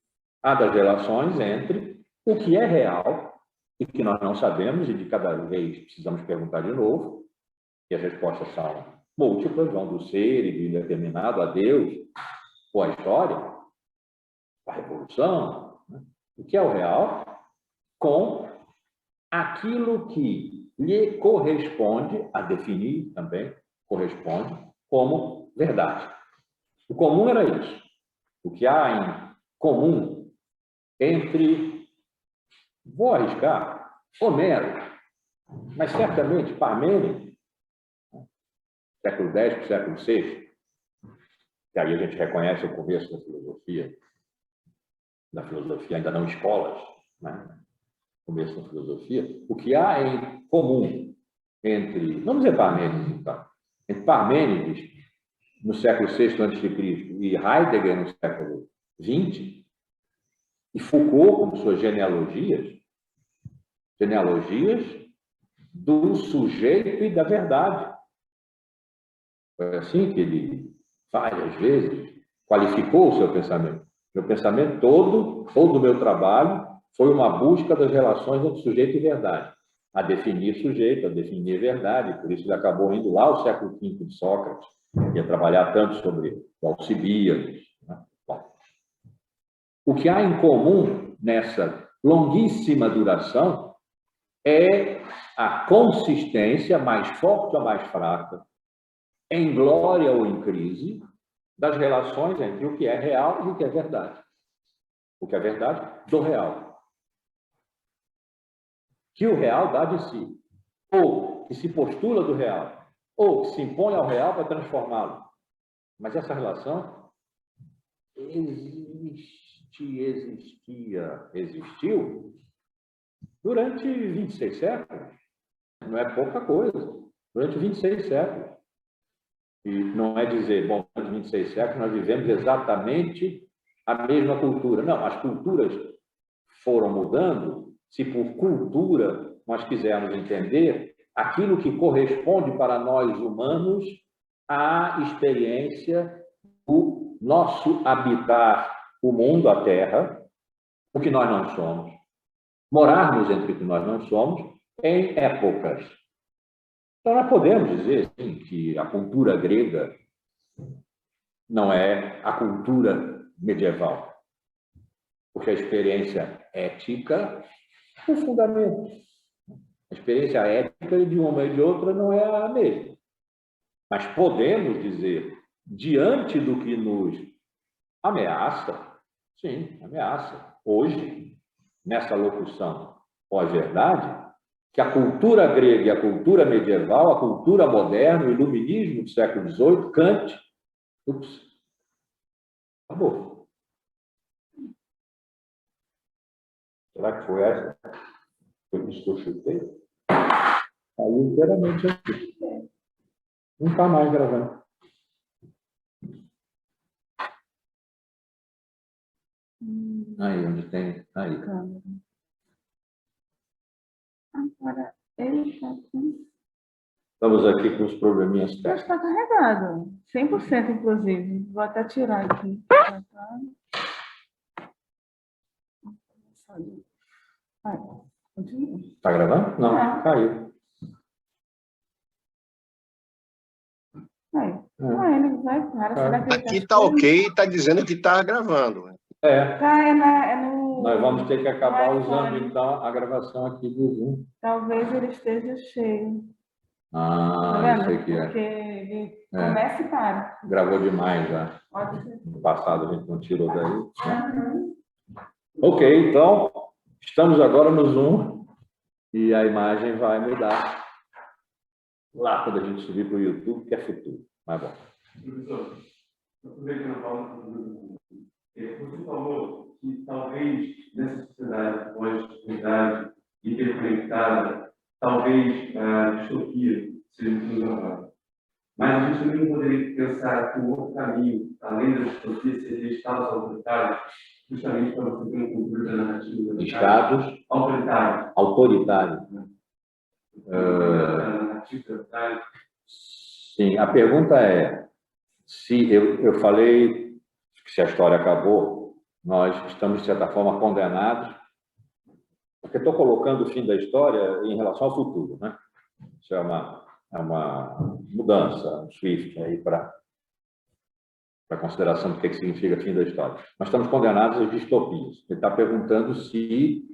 a das relações entre o que é real e que nós não sabemos, e de cada vez precisamos perguntar de novo, e as respostas são múltiplas, vão do ser e do indeterminado a Deus, ou a história, a revolução, né? O que é o real, com aquilo que lhe corresponde, a definir também, corresponde como verdade. O comum era isso. O que há em comum entre, vou arriscar, Homero, mas certamente Parmênides, século X para o século VI, que aí a gente reconhece o começo da filosofia ainda não escolas, né? Começo da filosofia, o que há em comum entre, vamos dizer Parmênides, então, entre Parmênides no século VI a.C. e Heidegger no século XX, e Foucault com suas genealogias do sujeito e da verdade. Foi assim que ele, várias vezes, qualificou o seu pensamento. Meu pensamento todo o meu trabalho foi uma busca das relações entre sujeito e verdade, a definir sujeito, a definir verdade. Por isso ele acabou indo lá ao século V de Sócrates, ia trabalhar tanto sobre o Alcibíades. Né? Bom, o que há em comum nessa longuíssima duração é a consistência, mais forte ou mais fraca, em glória ou em crise, das relações entre o que é real e o que é verdade. O que é verdade do real. Que o real dá de si, ou que se postula do real, ou que se impõe ao real para transformá-lo. Mas essa relação existiu durante 26 séculos. Não é pouca coisa. Durante 26 séculos. E não é dizer, bom, durante 26 séculos nós vivemos exatamente a mesma cultura. Não, as culturas foram mudando. Se por cultura nós quisermos entender aquilo que corresponde para nós humanos à experiência do nosso habitar o mundo, a Terra, o que nós não somos, morarmos entre o que nós não somos, em épocas. Então, nós podemos dizer sim, que a cultura grega não é a cultura medieval. Porque a experiência ética é o fundamento. A experiência ética de uma e de outra não é a mesma. Mas podemos dizer, diante do que nos ameaça, sim, ameaça, hoje, nessa locução pós-verdade, que a cultura grega e a cultura medieval, a cultura moderna, o iluminismo do século XVIII, Kant, acabou. Será que foi essa? Foi isso que eu chutei? Aí, inteiramente aqui. Não está mais gravando. Aí, onde tem? Aí. Agora, ele está aqui. Estamos aqui com os probleminhas Já técnicos. está carregado. 100%, inclusive. Vou até tirar aqui. Vai, continua. Está gravando? Não, É. caiu. Aí. Ele vai, cara. Será que ele Aqui está ok, está dizendo que está gravando. É. Tá, é no... Nós vamos ter que acabar no usando, iPhone. então, a gravação aqui do Zoom. Talvez ele esteja cheio. Ah, Tá isso vendo? aqui Porque é. ele começa e para. Gravou demais já. Pode ser. No passado a gente não tirou daí. Ok, então, estamos agora no Zoom e a imagem vai mudar lá quando a gente subir para o YouTube, que é futuro. Mas bom. Professor, aproveitando a fala você falou que talvez nessa sociedade pós-verdade hiperconectada, talvez a distopia seja muito normal. Mas a gente também poderia pensar que um outro caminho, além da distopia, seria estados autoritários, justamente para você ter uma cultura da narrativa. Estados autoritários. Autoritários. Narrativa. Sim, a pergunta é, se eu falei que se a história acabou, nós estamos, de certa forma, condenados, porque estou colocando o fim da história em relação ao futuro, né? Isso é uma mudança, um shift aí para a consideração do que significa fim da história. Nós estamos condenados às distopias. Ele está perguntando se,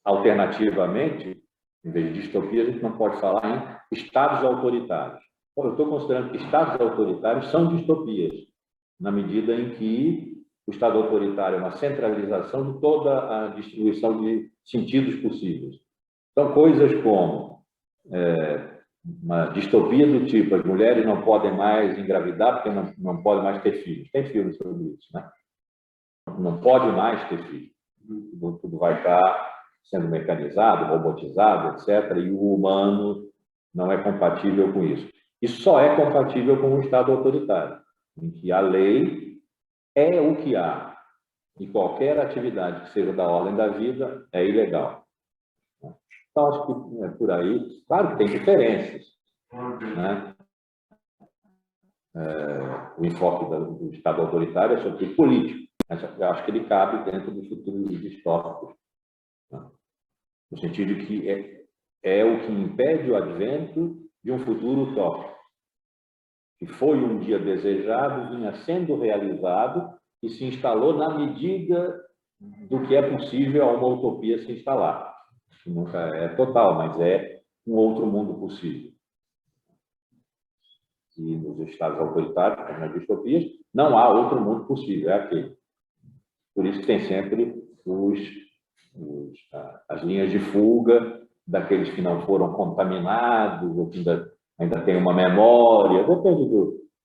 alternativamente, em vez de distopia, a gente não pode falar em estados autoritários. Bom, eu estou considerando que estados autoritários são distopias, na medida em que o estado autoritário é uma centralização de toda a distribuição de sentidos possíveis. Então, coisas como uma distopia do tipo, as mulheres não podem mais engravidar porque não podem mais ter filhos. Tem filmes sobre isso, né? Não pode mais ter filhos. Tudo vai estar sendo mecanizado, robotizado, etc., e o humano não é compatível com isso. Isso só é compatível com um Estado autoritário, em que a lei é o que há, e qualquer atividade que seja da ordem da vida é ilegal. Então, acho que é por aí. Claro que tem diferenças, né? O enfoque do Estado autoritário é sobretudo político, mas eu acho que ele cabe dentro dos futuros distópicos, no sentido de que é o que impede o advento de um futuro utópico, que foi um dia desejado, vinha sendo realizado e se instalou na medida do que é possível a uma utopia se instalar. Nunca é total, mas é um outro mundo possível. E nos estados autoritários, como nas distopias, não há outro mundo possível, é aquele. Por isso que tem sempre as linhas de fuga daqueles que não foram contaminados, ou que ainda tem uma memória, depende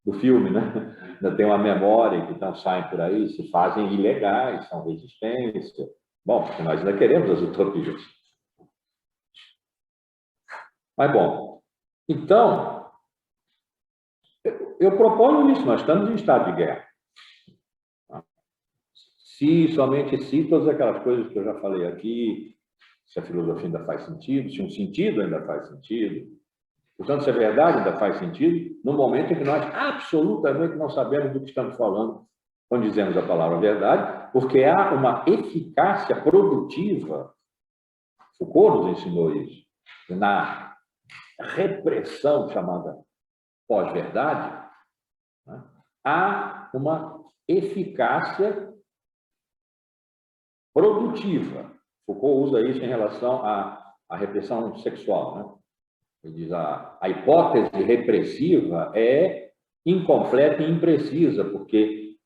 do filme, né? Ainda tem uma memória, que então saem por aí, se fazem ilegais, são resistência. Bom, porque nós ainda queremos as utopias. Mas, bom, então, eu proponho isso, nós estamos em estado de guerra. Se somente se todas aquelas coisas que eu já falei aqui, se a filosofia ainda faz sentido, se um sentido ainda faz sentido, portanto, se a verdade ainda faz sentido, no momento em que nós absolutamente não sabemos do que estamos falando quando dizemos a palavra verdade, porque há uma eficácia produtiva, Foucault nos ensinou isso, na repressão chamada pós-verdade, né, há uma eficácia produtiva. Foucault usa isso em relação à repressão sexual, né? Ele diz a hipótese repressiva é incompleta e imprecisa, porque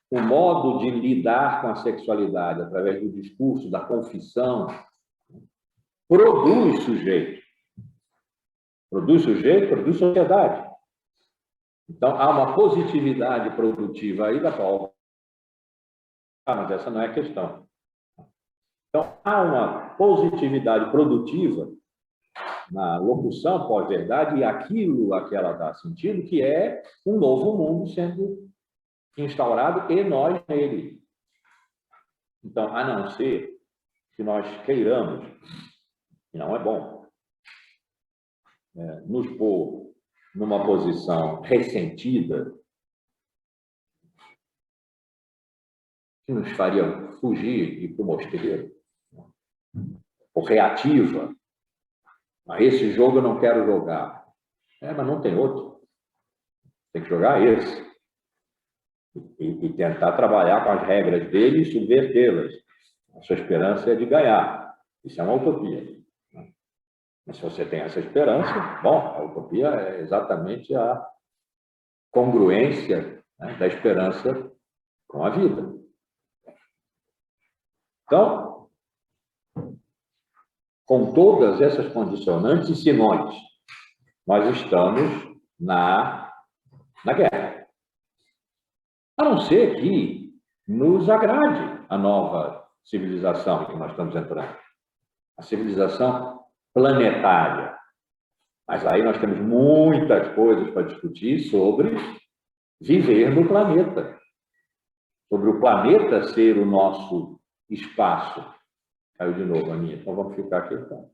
o modo de lidar com a sexualidade através do discurso, da confissão, produz sujeito. Produz sujeito, produz sociedade. Então, há uma positividade produtiva aí da qual... mas essa não é a questão. Então, há uma positividade produtiva na locução pós-verdade e aquilo a que ela dá sentido, que é um novo mundo sendo instaurado e nós nele. Então, a não ser que nós queiramos, e não é bom, nos pôr numa posição ressentida, que nos faria fugir e ir para o mosteiro, ou reativa. Esse jogo eu não quero jogar. Mas não tem outro. Tem que jogar esse. E tentar trabalhar com as regras dele e subvertê-las. A sua esperança é de ganhar. Isso é uma utopia. Mas se você tem essa esperança, bom, a utopia é exatamente a congruência, né, da esperança com a vida. Então, com todas essas condicionantes, se nós estamos na guerra. A não ser que nos agrade a nova civilização em que nós estamos entrando. A civilização planetária. Mas aí nós temos muitas coisas para discutir sobre viver no planeta. Sobre o planeta ser o nosso espaço. Caiu de novo a minha, então vamos ficar aqui. Então.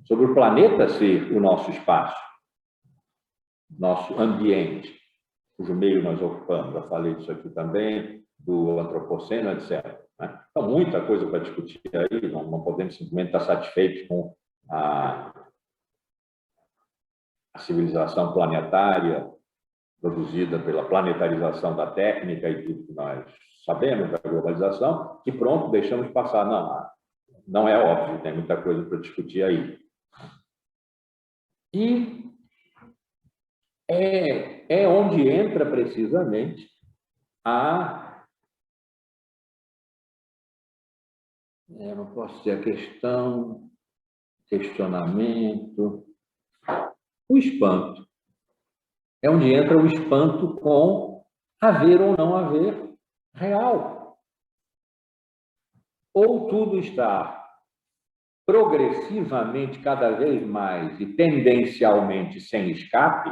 Sobre o planeta ser o nosso espaço, nosso ambiente, cujo meio nós ocupamos. Já falei disso aqui também, do antropoceno, etc. Né? Então, muita coisa para discutir aí, não podemos simplesmente estar satisfeitos com a civilização planetária produzida pela planetarização da técnica e tudo que nós sabemos da globalização, que pronto, deixamos passar. Não é óbvio, tem muita coisa para discutir aí. E é onde entra precisamente não posso dizer a questão, questionamento, o espanto. É onde entra o espanto com haver ou não haver real. Ou tudo está progressivamente, cada vez mais e tendencialmente sem escape,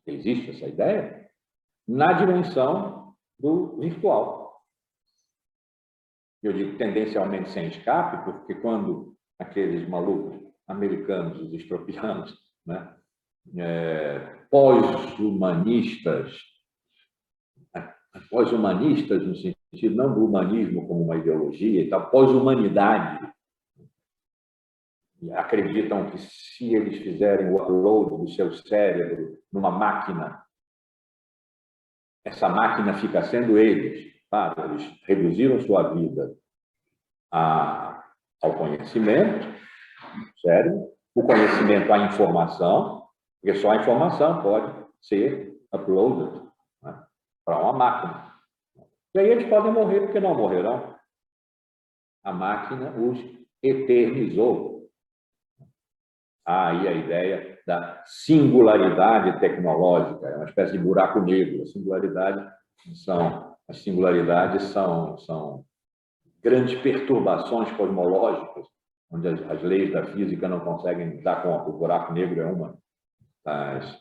existe essa ideia, na dimensão do virtual. Eu digo tendencialmente sem escape, porque quando aqueles malucos americanos, os estropianos, né, pós-humanistas no sentido não do humanismo como uma ideologia e tal, pós-humanidade, acreditam que se eles fizerem o upload do seu cérebro numa máquina, essa máquina fica sendo eles. Claro, eles reduziram sua vida ao conhecimento, cérebro, o conhecimento à informação, porque só a informação pode ser uploaded, né, para uma máquina. E aí eles podem morrer, porque não morrerão. A máquina os eternizou. Há aí a ideia da singularidade tecnológica, é uma espécie de buraco negro. As singularidades são grandes perturbações cosmológicas, onde as leis da física não conseguem dar conta. O buraco negro é uma das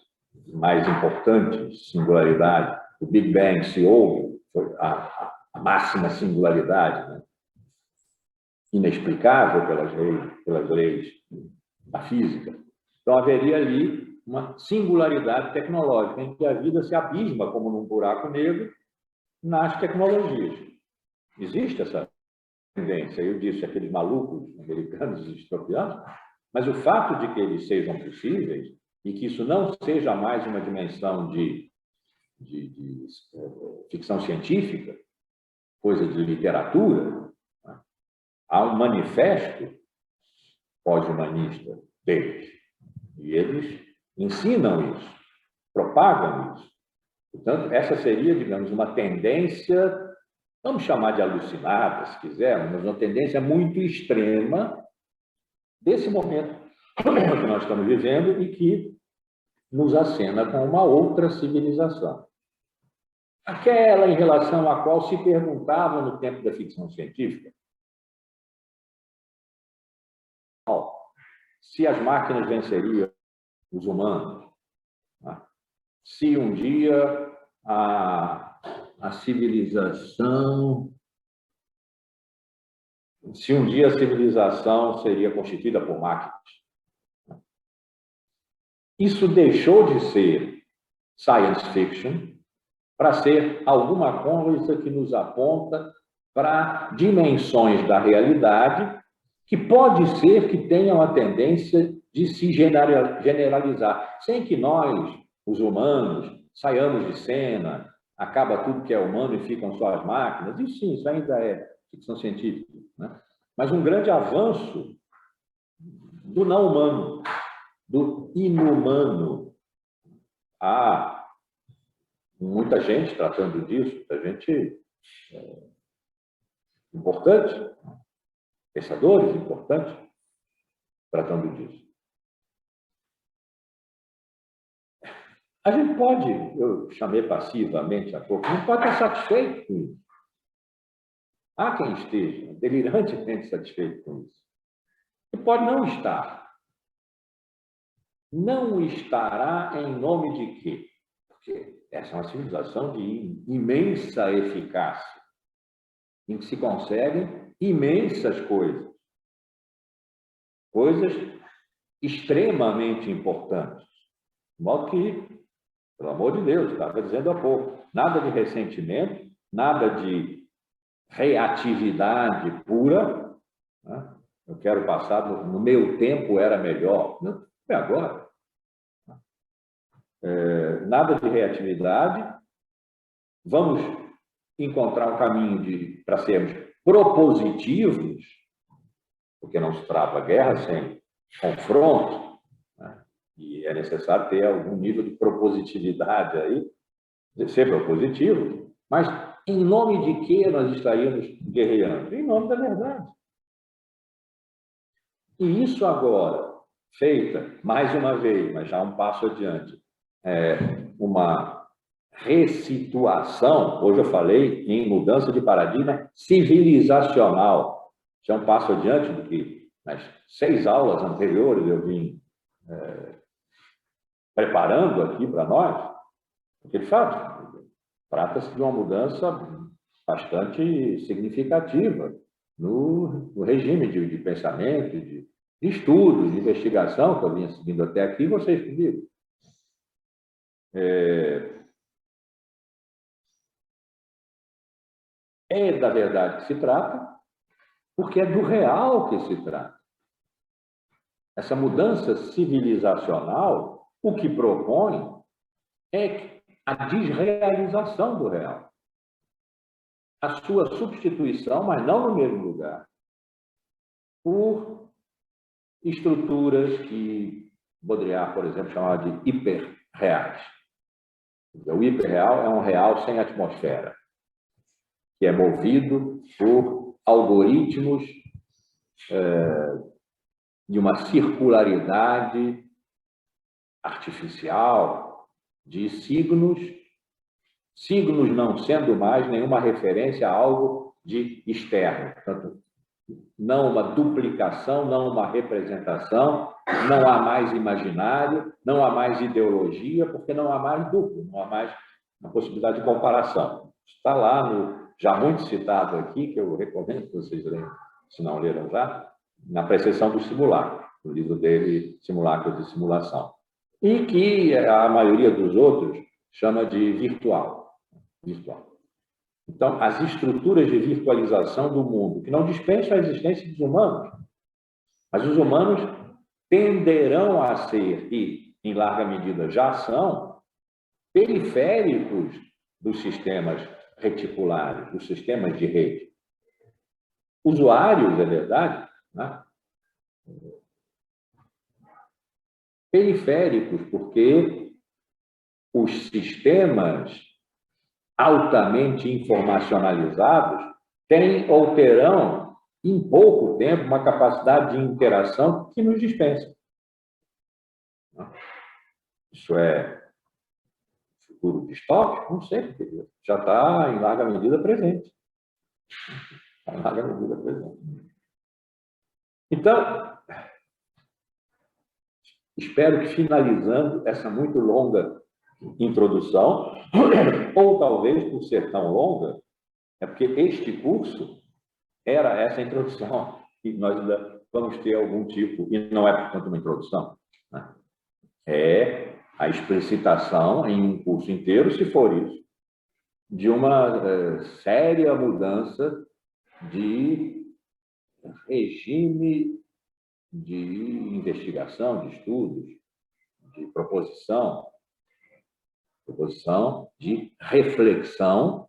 mais importantes singularidades. O Big Bang se houve, foi a máxima singularidade, né? Inexplicável pelas leis da física. Então, haveria ali uma singularidade tecnológica, em que a vida se abisma, como num buraco negro, nas tecnologias. Existe essa tendência. Eu disse aqueles malucos americanos e estropianos, mas o fato de que eles sejam possíveis e que isso não seja mais uma dimensão de ficção científica, coisa de literatura, né? Há um manifesto pós-humanista deles, e eles ensinam isso, propagam isso. Portanto, essa seria, digamos, uma tendência, vamos chamar de alucinada, se quisermos, mas uma tendência muito extrema desse momento que nós estamos vivendo e que nos acena com uma outra civilização. Aquela em relação à qual se perguntava no tempo da ficção científica se as máquinas venceriam os humanos, né? Se um dia a civilização seria constituída por máquinas. Isso deixou de ser science fiction para ser alguma coisa que nos aponta para dimensões da realidade que pode ser que tenham a tendência de se generalizar, sem que nós, os humanos, saiamos de cena, acaba tudo que é humano e ficam só as máquinas. E sim, isso ainda é ficção científica, né? Mas um grande avanço do não humano, do inumano. Há muita gente tratando disso, muita gente importante, pensadores importantes tratando disso. A gente pode, eu chamei passivamente há pouco, não pode estar satisfeito com isso. Há quem esteja delirantemente satisfeito com isso. E pode não estar. Não estará em nome de quê? Porque essa é uma civilização de imensa eficácia, em que se conseguem imensas coisas. Coisas extremamente importantes. De modo que, pelo amor de Deus, estava dizendo há pouco, nada de ressentimento, nada de reatividade pura, né? Eu quero passar, no meu tempo era melhor, não é agora. Nada de reatividade, vamos encontrar um caminho para sermos propositivos, porque não se trava guerra sem confronto, né? E é necessário ter algum nível de propositividade aí, de ser propositivo, mas em nome de que nós estaríamos guerreando? Em nome da verdade. E isso agora, feita, mais uma vez, mas já um passo adiante, uma ressituação, hoje eu falei em mudança de paradigma civilizacional, já é um passo adiante do que nas 6 aulas anteriores eu vim preparando aqui para nós, porque, de fato, trata-se de uma mudança bastante significativa no regime de pensamento, de estudo, de investigação que eu vinha seguindo até aqui, vocês comigo. É da verdade que se trata, porque é do real que se trata. Essa mudança civilizacional, o que propõe é a desrealização do real. A sua substituição, mas não no mesmo lugar, por estruturas que Baudrillard, por exemplo, chamava de hiperreais. O hiperreal é um real sem atmosfera, que é movido por algoritmos de uma circularidade artificial de signos não sendo mais nenhuma referência a algo de externo. Portanto, não uma duplicação, não uma representação, não há mais imaginário, não há mais ideologia, porque não há mais duplo, não há mais uma possibilidade de comparação. Está lá, já muito citado aqui, que eu recomendo que vocês leiam, se não leram já, na Precessão do Simulacro, no livro dele, Simulacros de Simulação. E que a maioria dos outros chama de virtual. Então, as estruturas de virtualização do mundo, que não dispensam a existência dos humanos, mas os humanos tenderão a ser, e em larga medida, já são periféricos dos sistemas reticulares, dos sistemas de rede. Usuários, é verdade, né? Periféricos, porque os sistemas altamente informacionalizados têm ou terão, em pouco tempo, uma capacidade de interação que nos dispensa. Isso é futuro distópico? Não sei, porque já está em larga medida presente. Está em larga medida presente. Então, espero que, finalizando essa muito longa introdução, ou talvez por ser tão longa, é porque este curso era essa introdução, e nós ainda vamos ter algum tipo, e não é portanto uma introdução, né? É a explicitação em um curso inteiro, se for isso, de uma séria mudança de regime de investigação, de estudos, de proposição de reflexão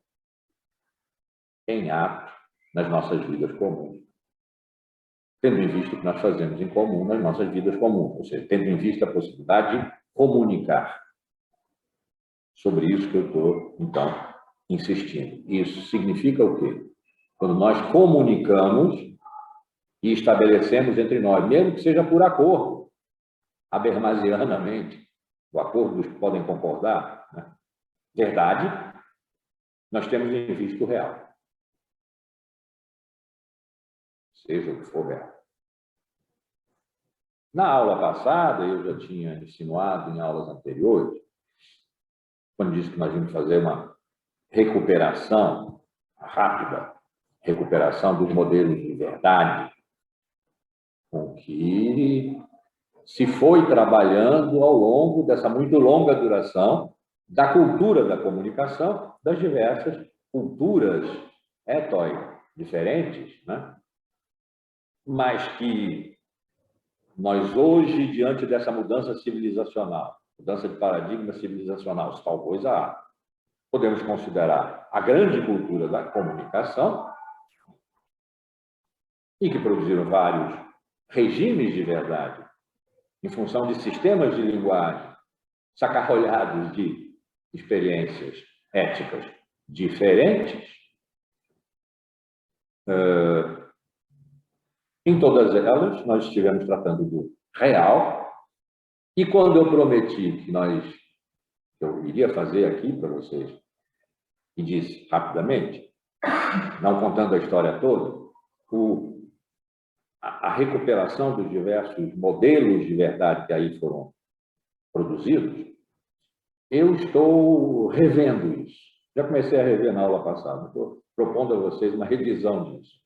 em ato nas nossas vidas comuns, tendo em vista o que nós fazemos em comum nas nossas vidas comuns, ou seja, tendo em vista a possibilidade de comunicar. Sobre isso que eu estou, então, insistindo. Isso significa o quê? Quando nós comunicamos e estabelecemos entre nós, mesmo que seja por acordo, habermasianamente, o acordo dos que podem concordar, né? Verdade, nós temos em vista o real. Seja o que for real. Na aula passada, eu já tinha insinuado em aulas anteriores, quando disse que nós íamos fazer uma recuperação rápida, recuperação dos modelos de verdade, com que se foi trabalhando ao longo dessa muito longa duração da cultura da comunicação, das diversas culturas diferentes, né? Mas que nós hoje, diante dessa mudança civilizacional, mudança de paradigma civilizacional, se tal coisa há, podemos considerar a grande cultura da comunicação, e que produziram vários regimes de verdade, em função de sistemas de linguagem sacarrolhados de experiências éticas diferentes. Em todas elas, nós estivemos tratando do real, e quando eu prometi que eu iria fazer aqui para vocês, e disse rapidamente, não contando a história toda, a recuperação dos diversos modelos de verdade que aí foram produzidos, eu estou revendo isso. Já comecei a rever na aula passada, estou propondo a vocês uma revisão disso.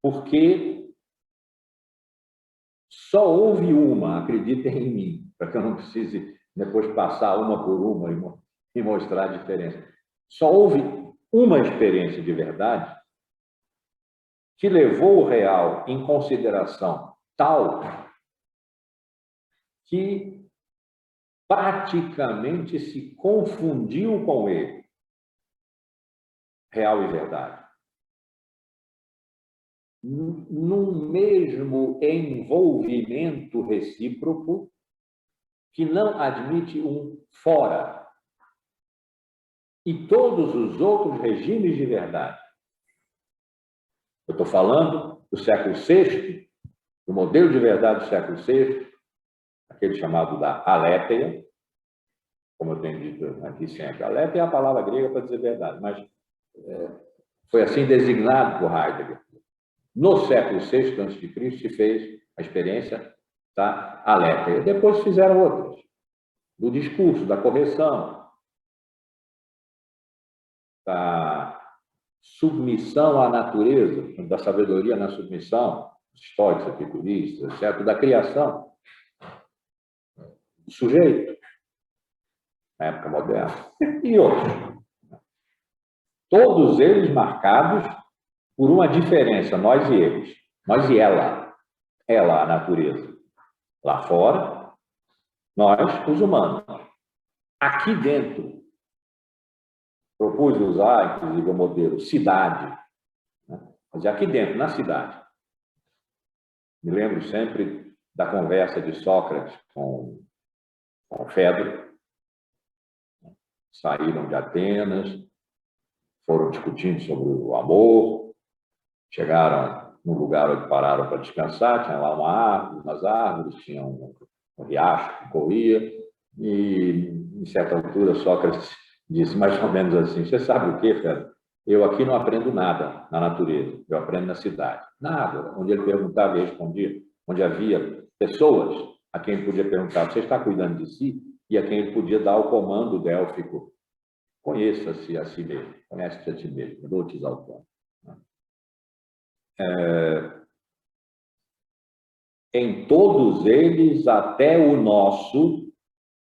Porque só houve uma, acreditem em mim, para que eu não precise depois passar uma por uma e mostrar a diferença. Só houve uma experiência de verdade que levou o real em consideração tal que praticamente se confundiu com ele, real e verdade, num mesmo envolvimento recíproco que não admite um fora. E todos os outros regimes de verdade, eu estou falando do século VI, do modelo de verdade do século VI, aquele chamado da aletheia, como eu tenho dito aqui sempre. Aletheia é a palavra grega para dizer verdade, mas foi assim designado por Heidegger. No século VI a.C., se fez a experiência da aletheia. Depois fizeram outras, do discurso, da correção, da submissão à natureza, da sabedoria na submissão, estoicos, epicuristas, certo? Da criação do sujeito, na época moderna, e outros. Todos eles marcados por uma diferença, nós e eles, nós e ela, a natureza, lá fora, Nós, os humanos. Aqui dentro, propus usar, inclusive, o modelo cidade, né? Mas aqui dentro, na cidade. Me lembro sempre da conversa de Sócrates com Fedro. Saíram de Atenas, foram discutindo sobre o amor, chegaram num lugar onde pararam para descansar, tinha lá umas árvores, tinha um riacho que corria, e, em certa altura, Sócrates disse mais ou menos assim: você sabe o quê, Fedro? Eu aqui não aprendo nada na natureza, eu aprendo na cidade. Nada. Onde ele perguntava, ele respondia, onde havia pessoas a quem ele podia perguntar: você está cuidando de si? E a quem ele podia dar o comando délfico: conheça-se a si mesmo, conhece-te a ti mesmo, dou-te autônomo. Em todos eles, até o nosso,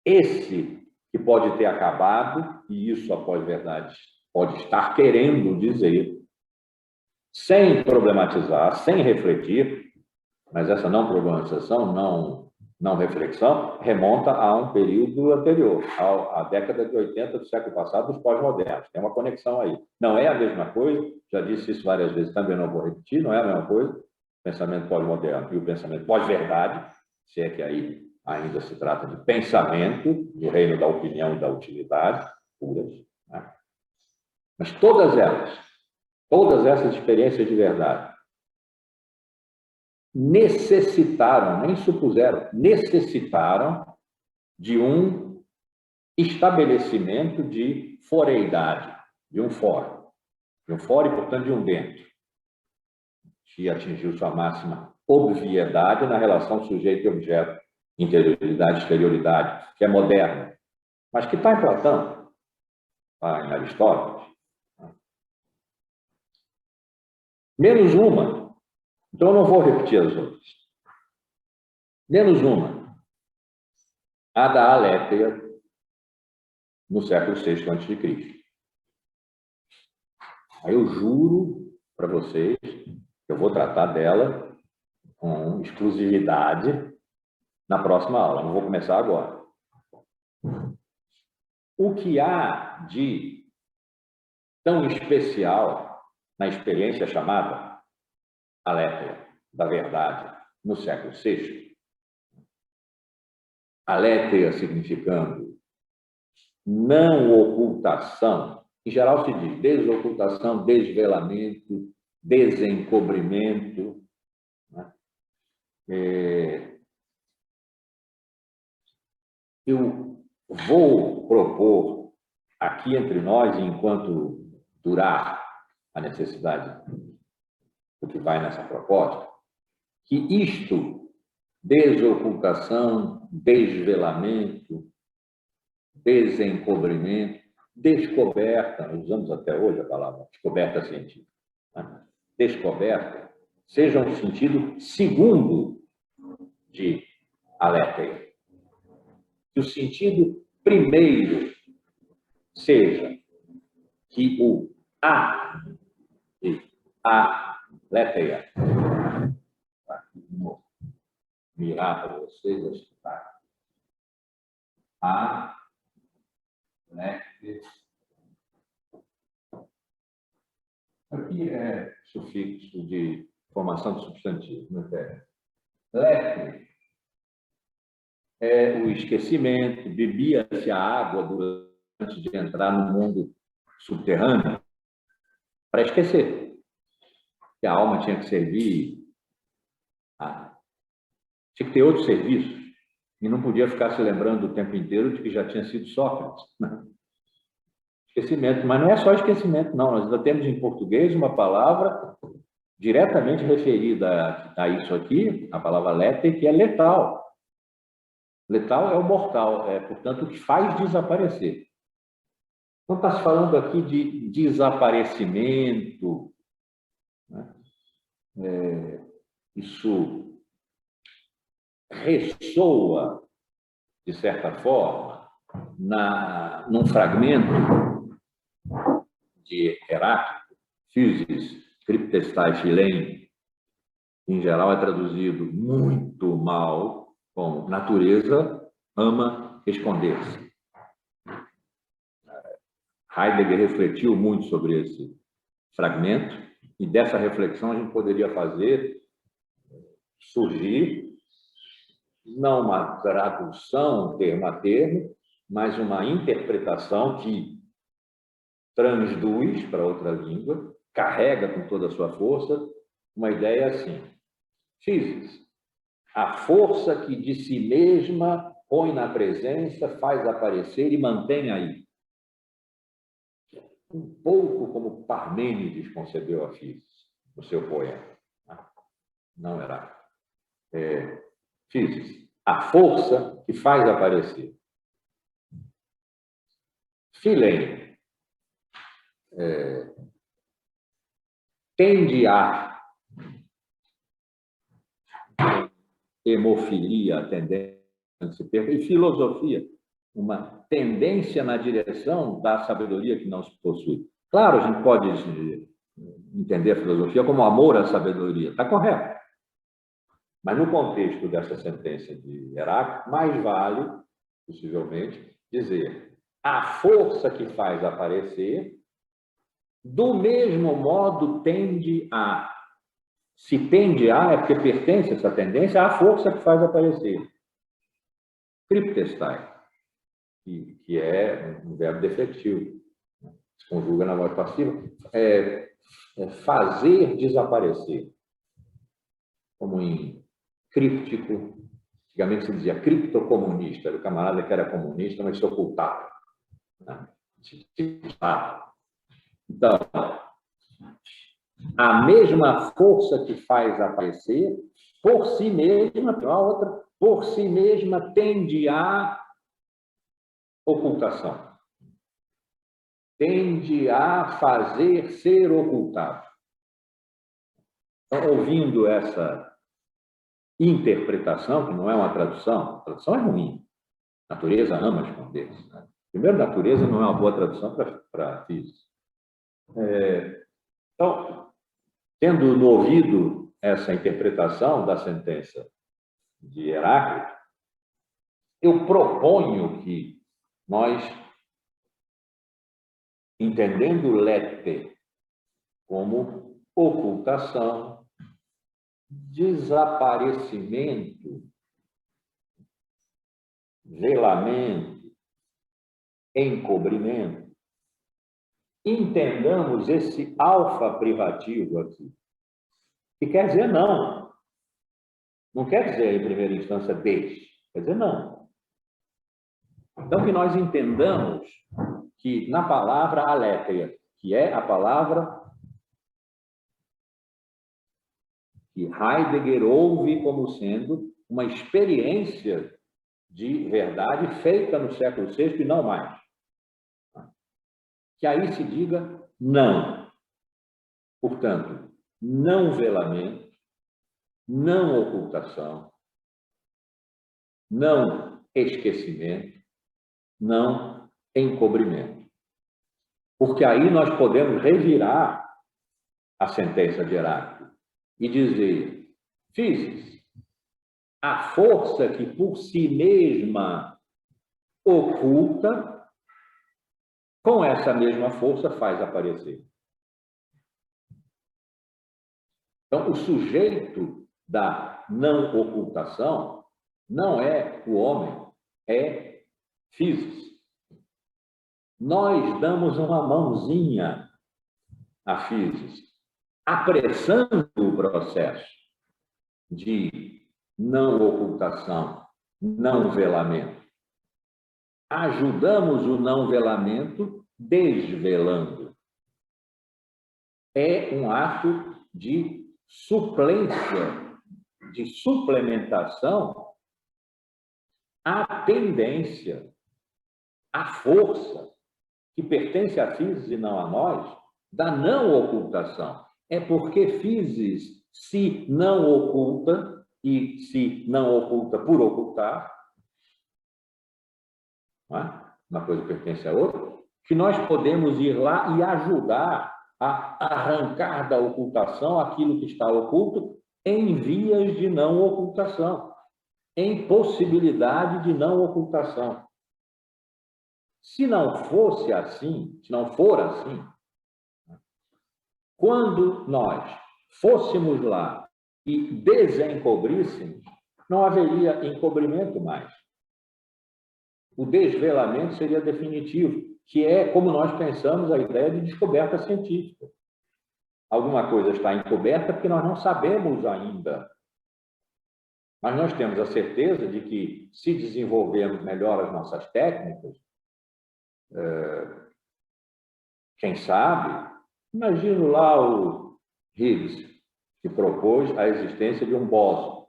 esse que pode ter acabado, e isso a pós-verdade pode estar querendo dizer, sem problematizar, sem refletir, mas essa não problematização, não reflexão, remonta a um período anterior, à década de 80 do século passado, dos pós-modernos. Tem uma conexão aí. Não é a mesma coisa, já disse isso várias vezes, também não vou repetir, não é a mesma coisa, o pensamento pós-moderno e o pensamento pós-verdade, se é que aí ainda se trata de pensamento, do reino da opinião e da utilidade, puras, né? Mas todas essas experiências de verdade, necessitaram, nem supuseram, necessitaram de um estabelecimento de foreidade, de um fora e, portanto, de um dentro, que atingiu sua máxima obviedade na relação sujeito e objeto, interioridade, exterioridade, que é moderna, mas que está em Platão, está em Aristóteles. Menos uma. Então, eu não vou repetir as outras. Menos uma. A da Alétheia, no século VI a.C. Aí eu juro para vocês que eu vou tratar dela com exclusividade na próxima aula. Não vou começar agora. O que há de tão especial na experiência chamada Alétheia da verdade no século VI? Alétheia significando não ocultação, em geral se diz desocultação, desvelamento, desencobrimento, né? Eu vou propor aqui entre nós, enquanto durar a necessidade do que vai nessa proposta, que isto, desocultação, desvelamento, desencobrimento, descoberta, nós usamos até hoje a palavra descoberta científica, né? Descoberta, seja um sentido segundo de Alétheia. Que o sentido primeiro seja que o A de Alétheia, vou mirar para vocês, escutar. Alétheia. Aqui é sufixo de formação de substantivo, não é? Létheia é o esquecimento, bebia-se a água antes de entrar no mundo subterrâneo para esquecer. Que a alma tinha que servir, tinha que ter outros serviços, e não podia ficar se lembrando o tempo inteiro de que já tinha sido Sócrates. Esquecimento, mas não é só esquecimento, não. Nós ainda temos em português uma palavra diretamente referida a isso aqui, a palavra léter, que é letal. Letal é o mortal, portanto, o que faz desaparecer. Não está se falando aqui de desaparecimento, né? Isso ressoa, de certa forma, num fragmento de Heráclito, Physis, Cryptestai Philein, em geral é traduzido muito mal como natureza ama esconder-se. Heidegger refletiu muito sobre esse fragmento, e dessa reflexão a gente poderia fazer surgir não uma tradução termo a termo, mas uma interpretação que transduz para outra língua, carrega com toda a sua força uma ideia assim: Physis, a força que de si mesma põe na presença, faz aparecer e mantém aí. Um pouco como Parmênides concebeu a Physis no seu poema. Não era. Physis, a força que faz aparecer. Philem, tende a hemofilia, a tendência de se perder, e filosofia, uma tendência na direção da sabedoria que não se possui. Claro, a gente pode entender a filosofia como amor à sabedoria, está correto. Mas no contexto dessa sentença de Heráclito, mais vale, possivelmente, dizer a força que faz aparecer, do mesmo modo tende a. Se tende a, é porque pertence essa tendência à força que faz aparecer. Cryptestai, que é um verbo defletivo, se conjuga na voz passiva, é fazer desaparecer, como em críptico. Antigamente se dizia criptocomunista, era o camarada que era comunista, mas se ocultava. Então, a mesma força que faz aparecer, por si mesma, a outra, por si mesma, tende à ocultação. Tende a fazer ser ocultado. Então, ouvindo essa interpretação, que não é uma tradução, a tradução é ruim. A natureza ama esconder-se. Né? Primeiro, natureza não é uma boa tradução para física. Então, tendo no ouvido essa interpretação da sentença de Heráclito, eu proponho que nós, entendendo lete como ocultação, desaparecimento, velamento, encobrimento, entendamos esse alfa privativo aqui, que quer dizer não. Não quer dizer, em primeira instância, deixe, quer dizer não. Então, que nós entendamos que na palavra alétheia, que é a palavra que Heidegger ouve como sendo uma experiência de verdade feita no século VI e não mais. Que aí se diga não. Portanto, não velamento, não ocultação, não esquecimento, não encobrimento. Porque aí nós podemos revirar a sentença de Heráclito e dizer: Physis, a força que por si mesma oculta, com essa mesma força faz aparecer. Então, o sujeito da não ocultação não é o homem, é Physis. Nós damos uma mãozinha a Physis, apressando o processo de não ocultação, não velamento. Ajudamos o não velamento desvelando. É um ato de suplência, de suplementação à tendência, à força que pertence a Physis e não a nós, da não ocultação. É porque Physis se não oculta, e se não oculta por ocultar, não é? Uma coisa pertence à outra, que nós podemos ir lá e ajudar a arrancar da ocultação aquilo que está oculto em vias de não ocultação. em possibilidade de não ocultação. Se não fosse assim, se não for assim, quando nós fôssemos lá e desencobríssemos, não haveria encobrimento mais. O desvelamento seria definitivo, que é como nós pensamos a ideia de descoberta científica. Alguma coisa está encoberta porque nós não sabemos ainda. Mas nós temos a certeza de que, se desenvolvermos melhor as nossas técnicas, quem sabe, imagino lá o Higgs, que propôs a existência de um bóson.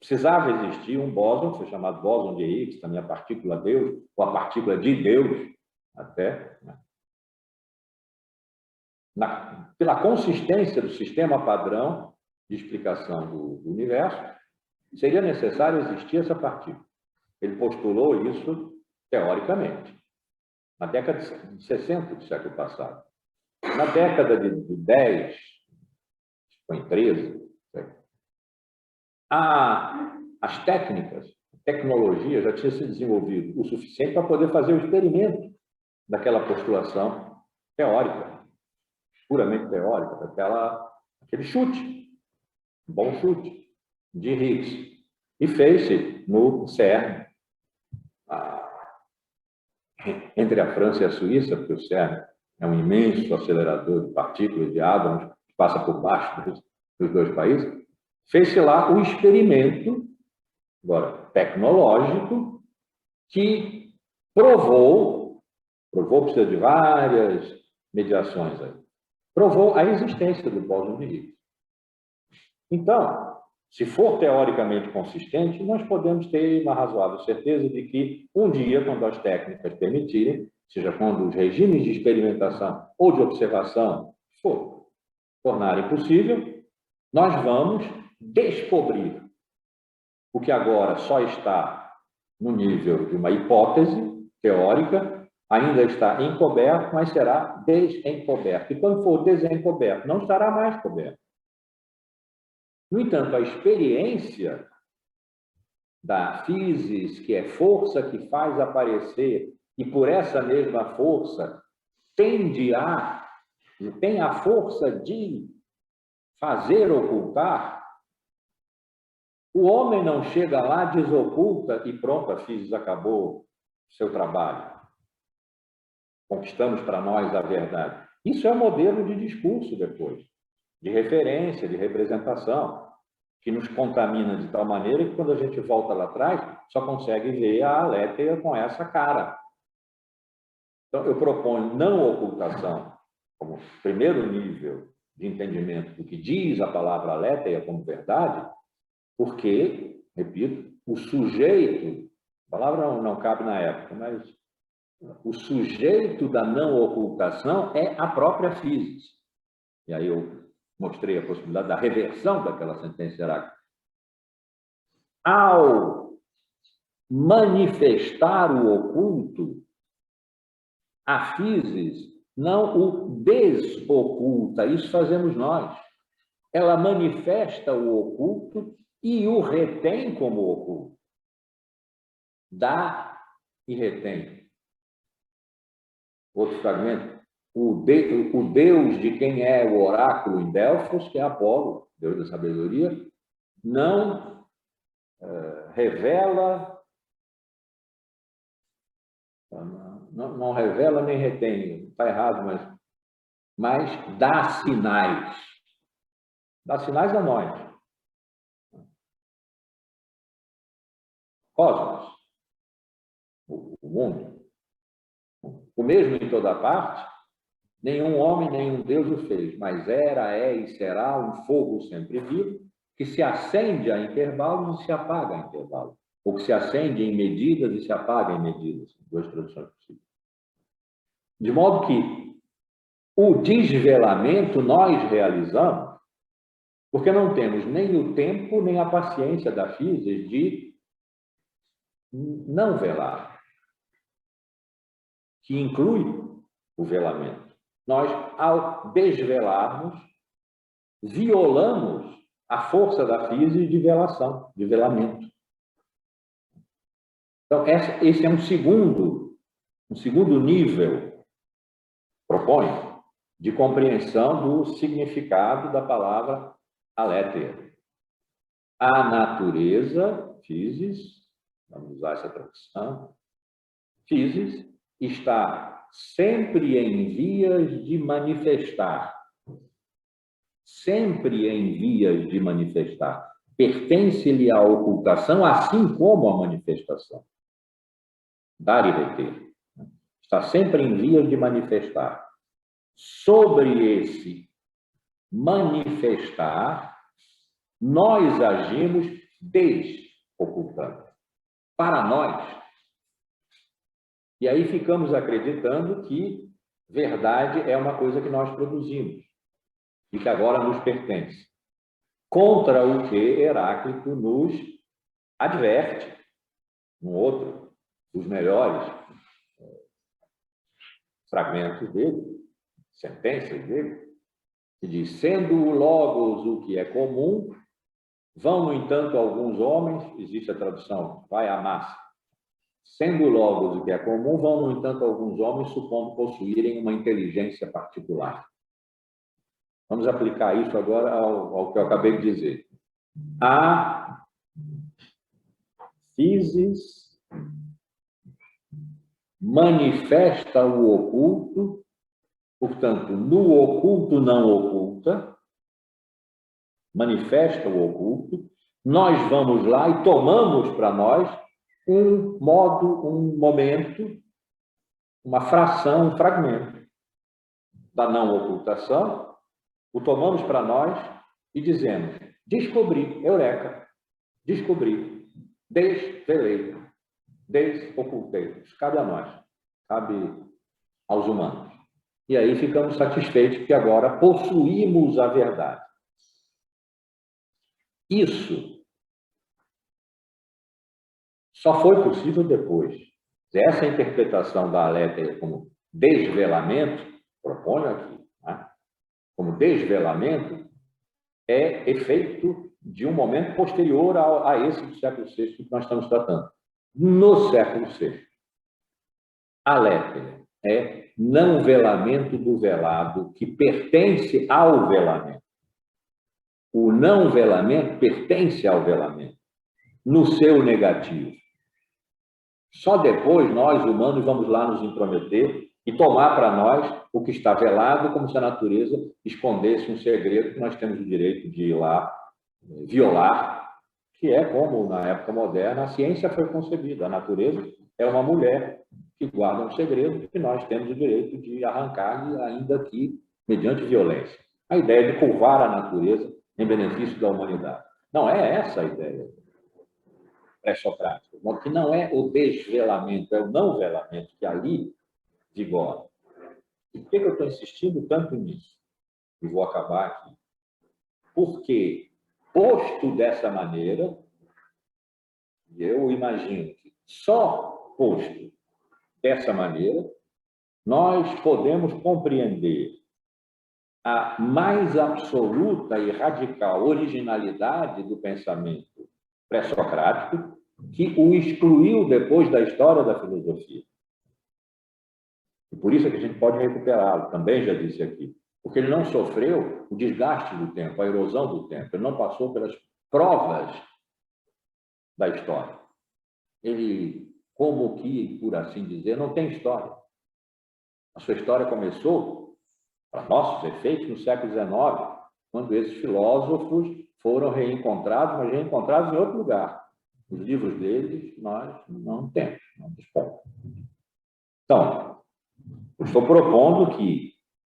Precisava existir um bóson, foi chamado bóson de Higgs, também a partícula Deus, ou a partícula de Deus, até, né? Pela consistência do sistema padrão de explicação do universo, seria necessário existir essa partícula. Ele postulou isso teoricamente, na década de 60 do século passado. Na década de 10, foi em 13, as técnicas, a tecnologia já tinha se desenvolvido o suficiente para poder fazer o experimento daquela postulação teórica, puramente teórica, aquele chute, um bom chute de Higgs. E fez-se no CERN, entre a França e a Suíça, porque o CERN é um imenso acelerador de partículas, de átomos, que passa por baixo dos dois países. Fez-se lá um experimento, agora, tecnológico, que provou precisa de várias mediações aí, provou a existência do bóson de Higgs. Então, se for teoricamente consistente, nós podemos ter uma razoável certeza de que um dia, quando as técnicas permitirem, seja quando os regimes de experimentação ou de observação tornarem possível, nós vamos descobrir o que agora só está no nível de uma hipótese teórica, ainda está encoberto, mas será desencoberto. E quando for desencoberto, não estará mais coberto. No entanto, a experiência da physis, que é força que faz aparecer, e por essa mesma força tem a força de fazer ocultar, o homem não chega lá, desoculta e pronto, a physis acabou o seu trabalho. Conquistamos para nós a verdade. Isso é um modelo de discurso depois, de referência, de representação, que nos contamina de tal maneira que quando a gente volta lá atrás, só consegue ver a Aletheia com essa cara. Então, eu proponho não ocultação como primeiro nível de entendimento do que diz a palavra Aletheia como verdade, porque, repito, o sujeito, a palavra não cabe na época, mas o sujeito da não ocultação é a própria physis. E aí eu mostrei a possibilidade da reversão daquela sentença heráclita. Ao manifestar o oculto, a physis não o desoculta, isso fazemos nós. Ela manifesta o oculto e o retém como oculto. Dá e retém. Outro fragmento. O Deus de quem é o oráculo em Delfos, que é Apolo, Deus da sabedoria, não revela, não revela nem retém, está errado, mas dá sinais. Dá sinais a nós. Cosmos, o mundo, o mesmo em toda parte, nenhum homem, nenhum Deus o fez, mas era, é e será um fogo sempre vivo, que se acende a intervalos e se apaga a intervalos, ou que se acende em medidas e se apaga em medidas, duas traduções possíveis. De modo que o desvelamento nós realizamos porque não temos nem o tempo, nem a paciência da physis de não velar, que inclui o velamento. Nós, ao desvelarmos, violamos a força da physis de velação, de velamento. Então, esse é um segundo nível, proponho, de compreensão do significado da palavra aletheia. A natureza, physis, vamos usar essa tradução, physis, está sempre em vias de manifestar. Sempre em vias de manifestar. Pertence-lhe à ocultação, assim como à manifestação. Dar e reter. Está sempre em vias de manifestar. Sobre esse manifestar, nós agimos desocultando. Para nós. E aí ficamos acreditando que verdade é uma coisa que nós produzimos e que agora nos pertence. Contra o que Heráclito nos adverte, um outro dos melhores fragmentos dele, sentenças dele, que diz: sendo o logos o que é comum, vão, no entanto, alguns homens, existe a tradução, vai à massa, sendo o logos o que é comum, vão, no entanto, alguns homens, supondo possuírem uma inteligência particular. Vamos aplicar isso agora ao que eu acabei de dizer. A physis manifesta o oculto, portanto, no oculto não oculta, manifesta o oculto, nós vamos lá e tomamos para nós um modo, um momento, uma fração, um fragmento da não ocultação, o tomamos para nós e dizemos: descobri, eureka, descobri, desvelei, desocultei. Isso cabe a nós, cabe aos humanos. E aí ficamos satisfeitos que agora possuímos a verdade. Isso só foi possível depois. Essa interpretação da aletheia como desvelamento, proponho aqui, né? Como desvelamento, é efeito de um momento posterior a esse do século VI que nós estamos tratando. No século VI, a aletheia é não velamento do velado que pertence ao velamento. O não velamento pertence ao velamento, no seu negativo. Só depois nós, humanos, vamos lá nos intrometer e tomar para nós o que está velado, como se a natureza escondesse um segredo que nós temos o direito de ir lá violar, que é como, na época moderna, a ciência foi concebida. A natureza é uma mulher que guarda um segredo que nós temos o direito de arrancar, ainda que mediante violência. A ideia de curvar a natureza em benefício da humanidade. Não é essa a ideia pré-socrática, que não é o desvelamento, é o não velamento que ali vigora. E por que eu estou insistindo tanto nisso? E vou acabar aqui. Porque, posto dessa maneira, eu imagino que só posto dessa maneira, nós podemos compreender a mais absoluta e radical originalidade do pensamento pré-socrático, que o excluiu depois da história da filosofia. E por isso é que a gente pode recuperá-lo, também já disse aqui, porque ele não sofreu o desgaste do tempo, a erosão do tempo, ele não passou pelas provas da história. Ele, como que, por assim dizer, não tem história. A sua história começou, para nossos efeitos, no século XIX, quando esses filósofos foram reencontrados, mas reencontrados em outro lugar. Os livros deles nós não temos, não dispomos. Então, eu estou propondo que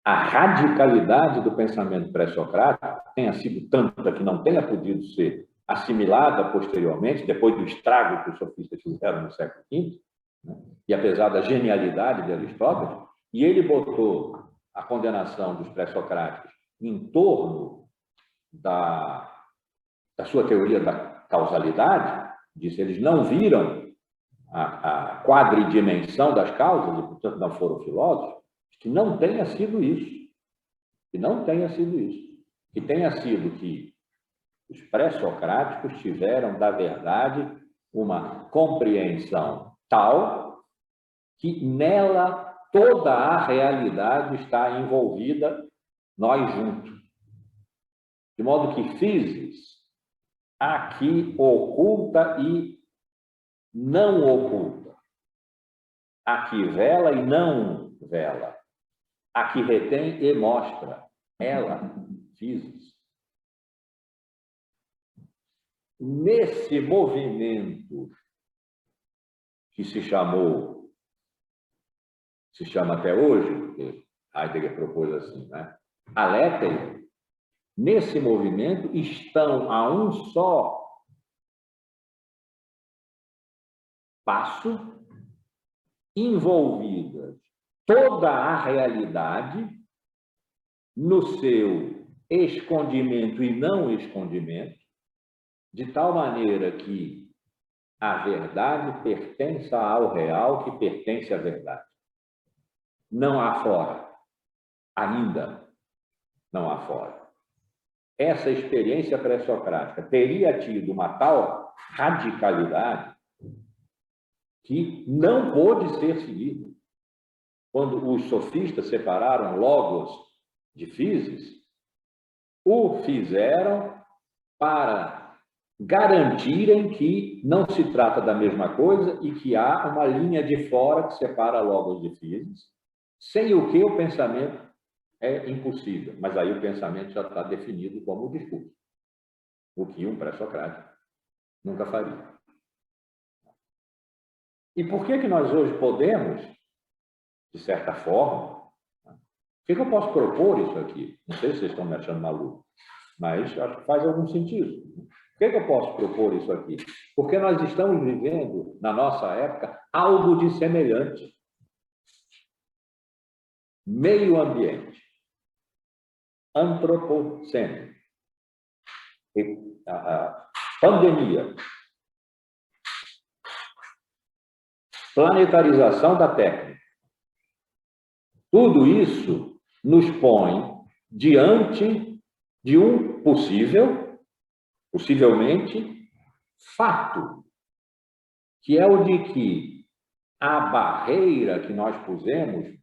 a radicalidade do pensamento pré-socrático tenha sido tanta que não tenha podido ser assimilada posteriormente, depois do estrago que os sofistas fizeram no século V, né? E apesar da genialidade de Aristóteles, e ele botou a condenação dos pré-socráticos em torno da sua teoria da causalidade, disse eles não viram a quadridimensão das causas e, portanto, não foram filósofos, que não tenha sido isso. Que não tenha sido isso. Que tenha sido que os pré-socráticos tiveram da verdade uma compreensão tal que nela toda a realidade está envolvida, nós juntos. De modo que physis aqui oculta e não oculta. Aqui vela e não vela. Aqui retém e mostra. Ela, physis. Nesse movimento que se chama até hoje, porque Heidegger propôs assim, né? Aletheia, nesse movimento estão a um só passo envolvidas toda a realidade no seu escondimento e não escondimento, de tal maneira que a verdade pertence ao real que pertence à verdade. Não há fora. Ainda não há fora. Essa experiência pré-socrática teria tido uma tal radicalidade que não pôde ser seguida. Quando os sofistas separaram logos de physis, o fizeram para garantirem que não se trata da mesma coisa e que há uma linha de fora que separa logos de physis, sem o que o pensamento é impossível. Mas aí o pensamento já está definido como discurso, o que um pré-socrático nunca faria. E por que nós hoje podemos, de certa forma, o que eu posso propor isso aqui? Não sei se vocês estão me achando maluco, mas acho que faz algum sentido. Por que eu posso propor isso aqui? Porque nós estamos vivendo, na nossa época, algo de semelhante. Meio ambiente, antropoceno, a pandemia, planetarização da técnica. Tudo isso nos põe diante de um possivelmente, fato, que é o de que a barreira que nós pusemos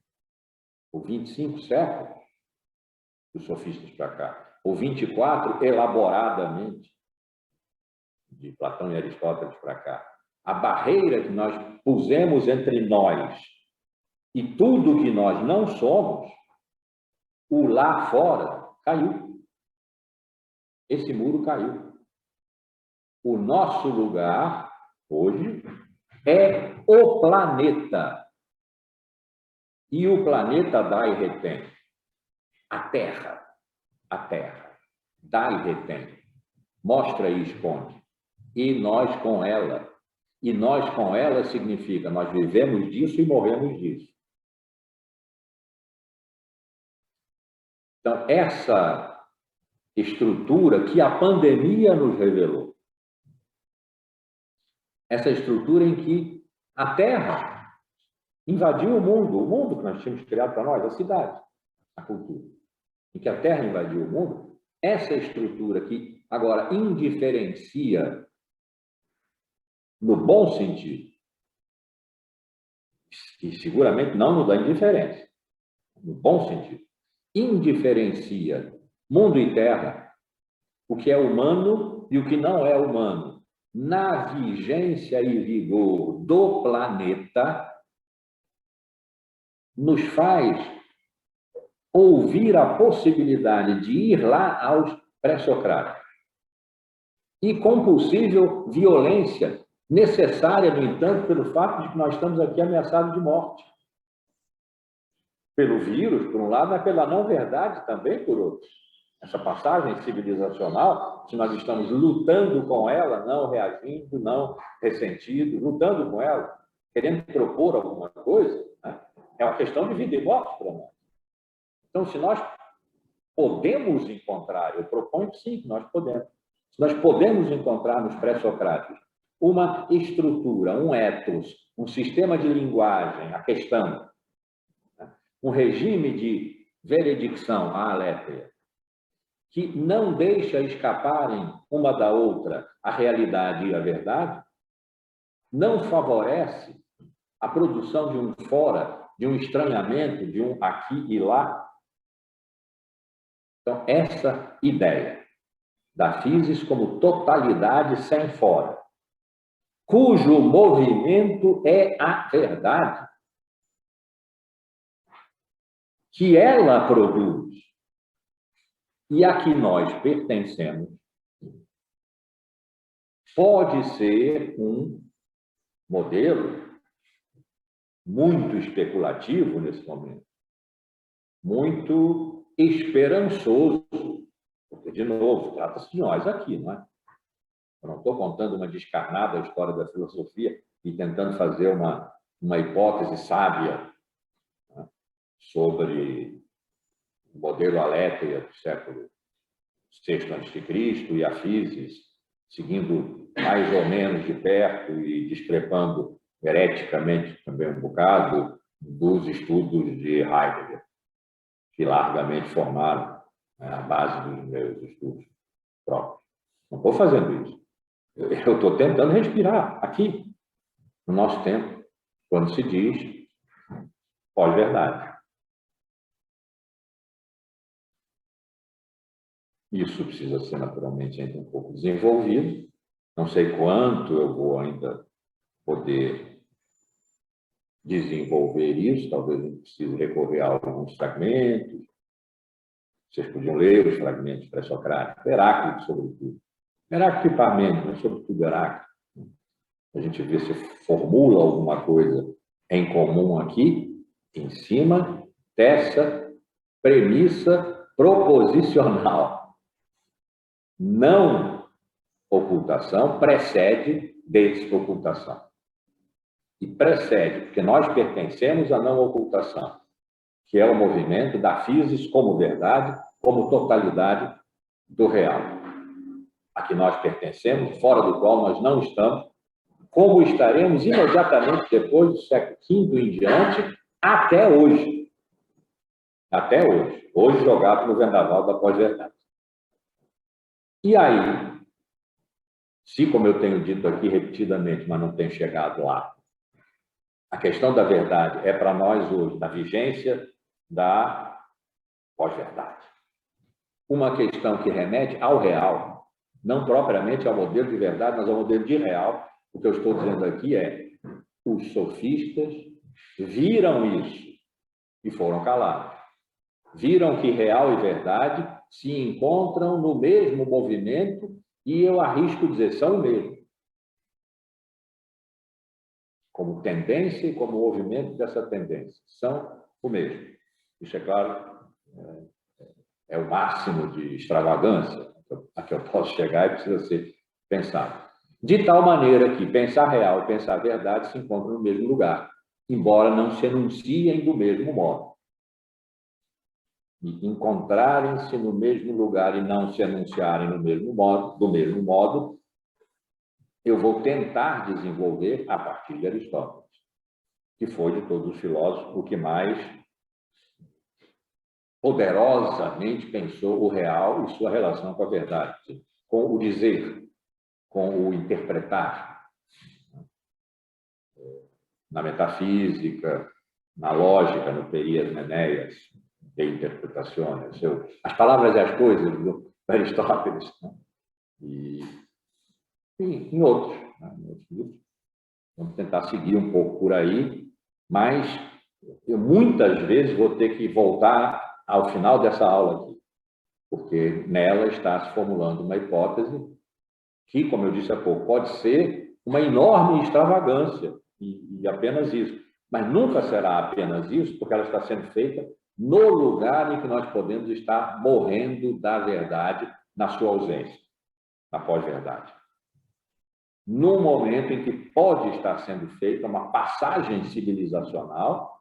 por 25 séculos, dos sofistas para cá, ou 24 elaboradamente, de Platão e Aristóteles para cá, a barreira que nós pusemos entre nós e tudo que nós não somos, o lá fora caiu. Esse muro caiu. O nosso lugar, hoje, é o planeta. E o planeta dá e retém. A Terra, dá e retém. Mostra e esconde. E nós com ela. E nós com ela significa, nós vivemos disso e morremos disso. Então, essa estrutura que a pandemia nos revelou, essa estrutura em que a Terra invadiu o mundo que nós tínhamos criado para nós, a cidade, a cultura, em que a Terra invadiu o mundo, essa estrutura que agora indiferencia no bom sentido, e seguramente não no da indiferença, no bom sentido, indiferencia mundo e terra, o que é humano e o que não é humano, na vigência e vigor do planeta, nos faz ouvir a possibilidade de ir lá aos pré-socráticos. E com possível violência, necessária, no entanto, pelo fato de que nós estamos aqui ameaçados de morte. Pelo vírus, por um lado, mas pela não-verdade também, por outro. Essa passagem civilizacional, se nós estamos lutando com ela, não reagindo, não ressentindo, lutando com ela, querendo propor alguma coisa, né? É uma questão de vida e morte para nós. Então, se nós podemos encontrar, eu proponho sim que nós podemos, se nós podemos encontrar nos pré-socráticos uma estrutura, um ethos, um sistema de linguagem, a questão, né? Um regime de veredicção, a aletheia, que não deixa escaparem uma da outra a realidade e a verdade, não favorece a produção de um fora, de um estranhamento, de um aqui e lá. Então, essa ideia da physis como totalidade sem fora, cujo movimento é a verdade, que ela produz e a que nós pertencemos, pode ser um modelo muito especulativo nesse momento, muito esperançoso, porque, de novo, trata-se de nós aqui, não é? Eu não estou contando uma descarnada história da filosofia e tentando fazer uma hipótese sábia, né, sobre o modelo Alétheia do século VI a.C. e a physis, seguindo mais ou menos de perto e discrepando hereticamente também um bocado dos estudos de Heidegger, que largamente formaram, né, a base dos meus estudos próprios. Não estou fazendo isso. Eu estou tentando respirar aqui, no nosso tempo, quando se diz pós-verdade. Isso precisa ser, naturalmente, ainda um pouco desenvolvido. Não sei quanto eu vou ainda poder desenvolver isso, talvez eu precise recorrer a alguns fragmentos. Vocês podiam ler os fragmentos pré-socráticos, Heráclito, sobretudo. Heráclito e Parmênides, mas sobretudo Heráclito. A gente vê se formula alguma coisa em comum aqui, em cima dessa premissa proposicional. Não ocultação precede desocultação. E precede, porque nós pertencemos à não ocultação, que é o movimento da physis como verdade, como totalidade do real, a que nós pertencemos, fora do qual nós não estamos, como estaremos imediatamente depois do século V em diante, até hoje. Até hoje. Hoje jogado no vendaval da pós-verdade. E aí, se, como eu tenho dito aqui repetidamente, mas não tenho chegado lá, a questão da verdade é para nós hoje, da vigência da pós-verdade. Uma questão que remete ao real, não propriamente ao modelo de verdade, mas ao modelo de real. O que eu estou dizendo aqui é: os sofistas viram isso e foram calados. Viram que real e verdade se encontram no mesmo movimento e eu arrisco dizer, são o mesmo. Como tendência e como movimento dessa tendência. São o mesmo. Isso, é claro, é o máximo de extravagância a que eu posso chegar e precisa ser pensado. De tal maneira que pensar real e pensar verdade se encontram no mesmo lugar, embora não se enunciem do mesmo modo. E encontrarem-se no mesmo lugar e não se enunciarem do mesmo modo, eu vou tentar desenvolver a partir de Aristóteles, que foi de todos os filósofos o que mais poderosamente pensou o real e sua relação com a verdade, com o dizer, com o interpretar, na metafísica, na lógica, no Perias Meneias de interpretações, as palavras e as coisas do Aristóteles, né? E em outros, né? Em outros livros. Vamos tentar seguir um pouco por aí, mas eu muitas vezes vou ter que voltar ao final dessa aula aqui, porque nela está se formulando uma hipótese que, como eu disse há pouco, pode ser uma enorme extravagância, e apenas isso. Mas nunca será apenas isso, porque ela está sendo feita no lugar em que nós podemos estar morrendo da verdade na sua ausência, na pós-verdade. No momento em que pode estar sendo feita uma passagem civilizacional,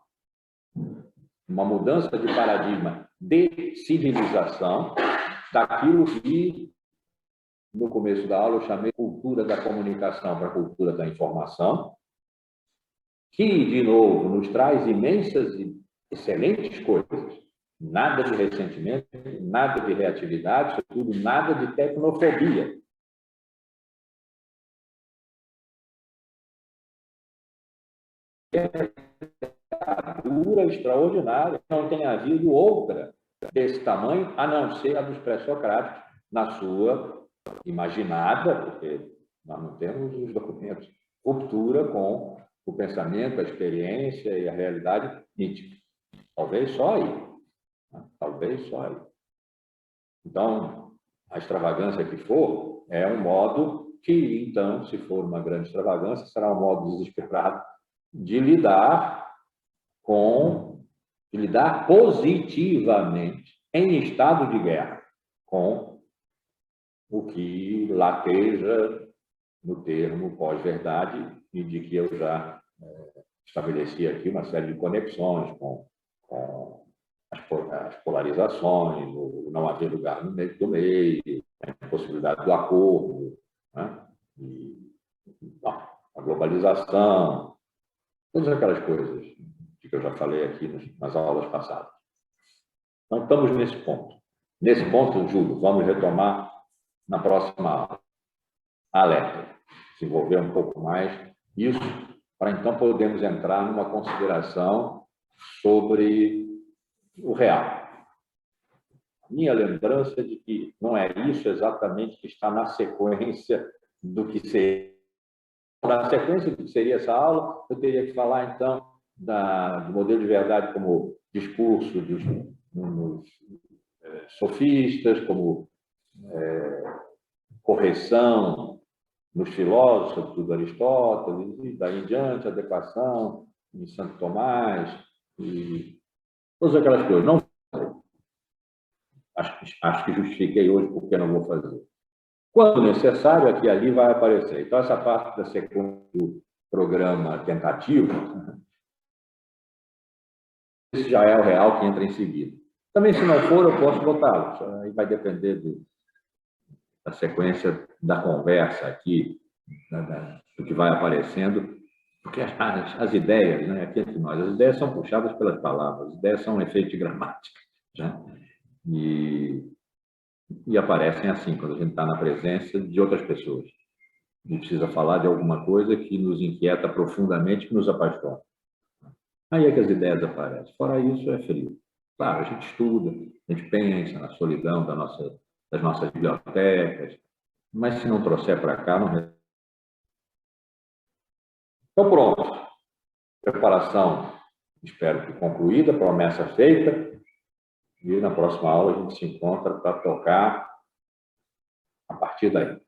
uma mudança de paradigma de civilização, daquilo que, no começo da aula, eu chamei cultura da comunicação para cultura da informação, que, de novo, nos traz imensas e excelentes coisas. Nada de ressentimento, nada de reatividade, sobretudo nada de tecnofobia. literatura extraordinária, não tem havido outra desse tamanho, a não ser a dos pré-socráticos, na sua imaginada, porque nós não temos os documentos, ruptura com o pensamento, a experiência e a realidade mítica. Talvez só aí. Né? Talvez só aí. Então, a extravagância que for é um modo que, então, se for uma grande extravagância, será um modo desesperado de lidar positivamente, em estado de guerra, com o que lateja no termo pós-verdade e de que eu já estabeleci aqui uma série de conexões com as polarizações, o não haver lugar no meio do meio, a possibilidade do acordo, né? A globalização, todas aquelas coisas que eu já falei aqui nas aulas passadas. Então, estamos nesse ponto. Nesse ponto, Júlio, vamos retomar na próxima aula. Alerta, desenvolver um pouco mais isso, para então podermos entrar numa consideração sobre o real. Minha lembrança de que não é isso exatamente que está na sequência do que seria. Na sequência do que seria essa aula, eu teria que falar, então, do modelo de verdade como discurso dos sofistas, como correção nos filósofos, sobretudo Aristóteles, e daí em diante, adequação em Santo Tomás, e todas aquelas coisas. Não, acho que justifiquei hoje porque não vou fazer. Quando necessário, aqui e ali vai aparecer. Então, essa parte da sequência do programa tentativo, esse já é o real que entra em seguida. Também, se não for, eu posso botá-lo. Aí vai depender da sequência da conversa aqui, do que vai aparecendo, porque as ideias, né, aqui entre nós, as ideias são puxadas pelas palavras, as ideias são um efeito de gramática, né? E aparecem assim, quando a gente está na presença de outras pessoas. A gente precisa falar de alguma coisa que nos inquieta profundamente, que nos apaixona. Aí é que as ideias aparecem. Fora isso, é frio. Claro, a gente estuda, a gente pensa na solidão das nossas bibliotecas, mas se não trouxer para cá, não... Então, pronto. Preparação, espero que concluída, promessa feita. E na próxima aula a gente se encontra para tocar a partir daí.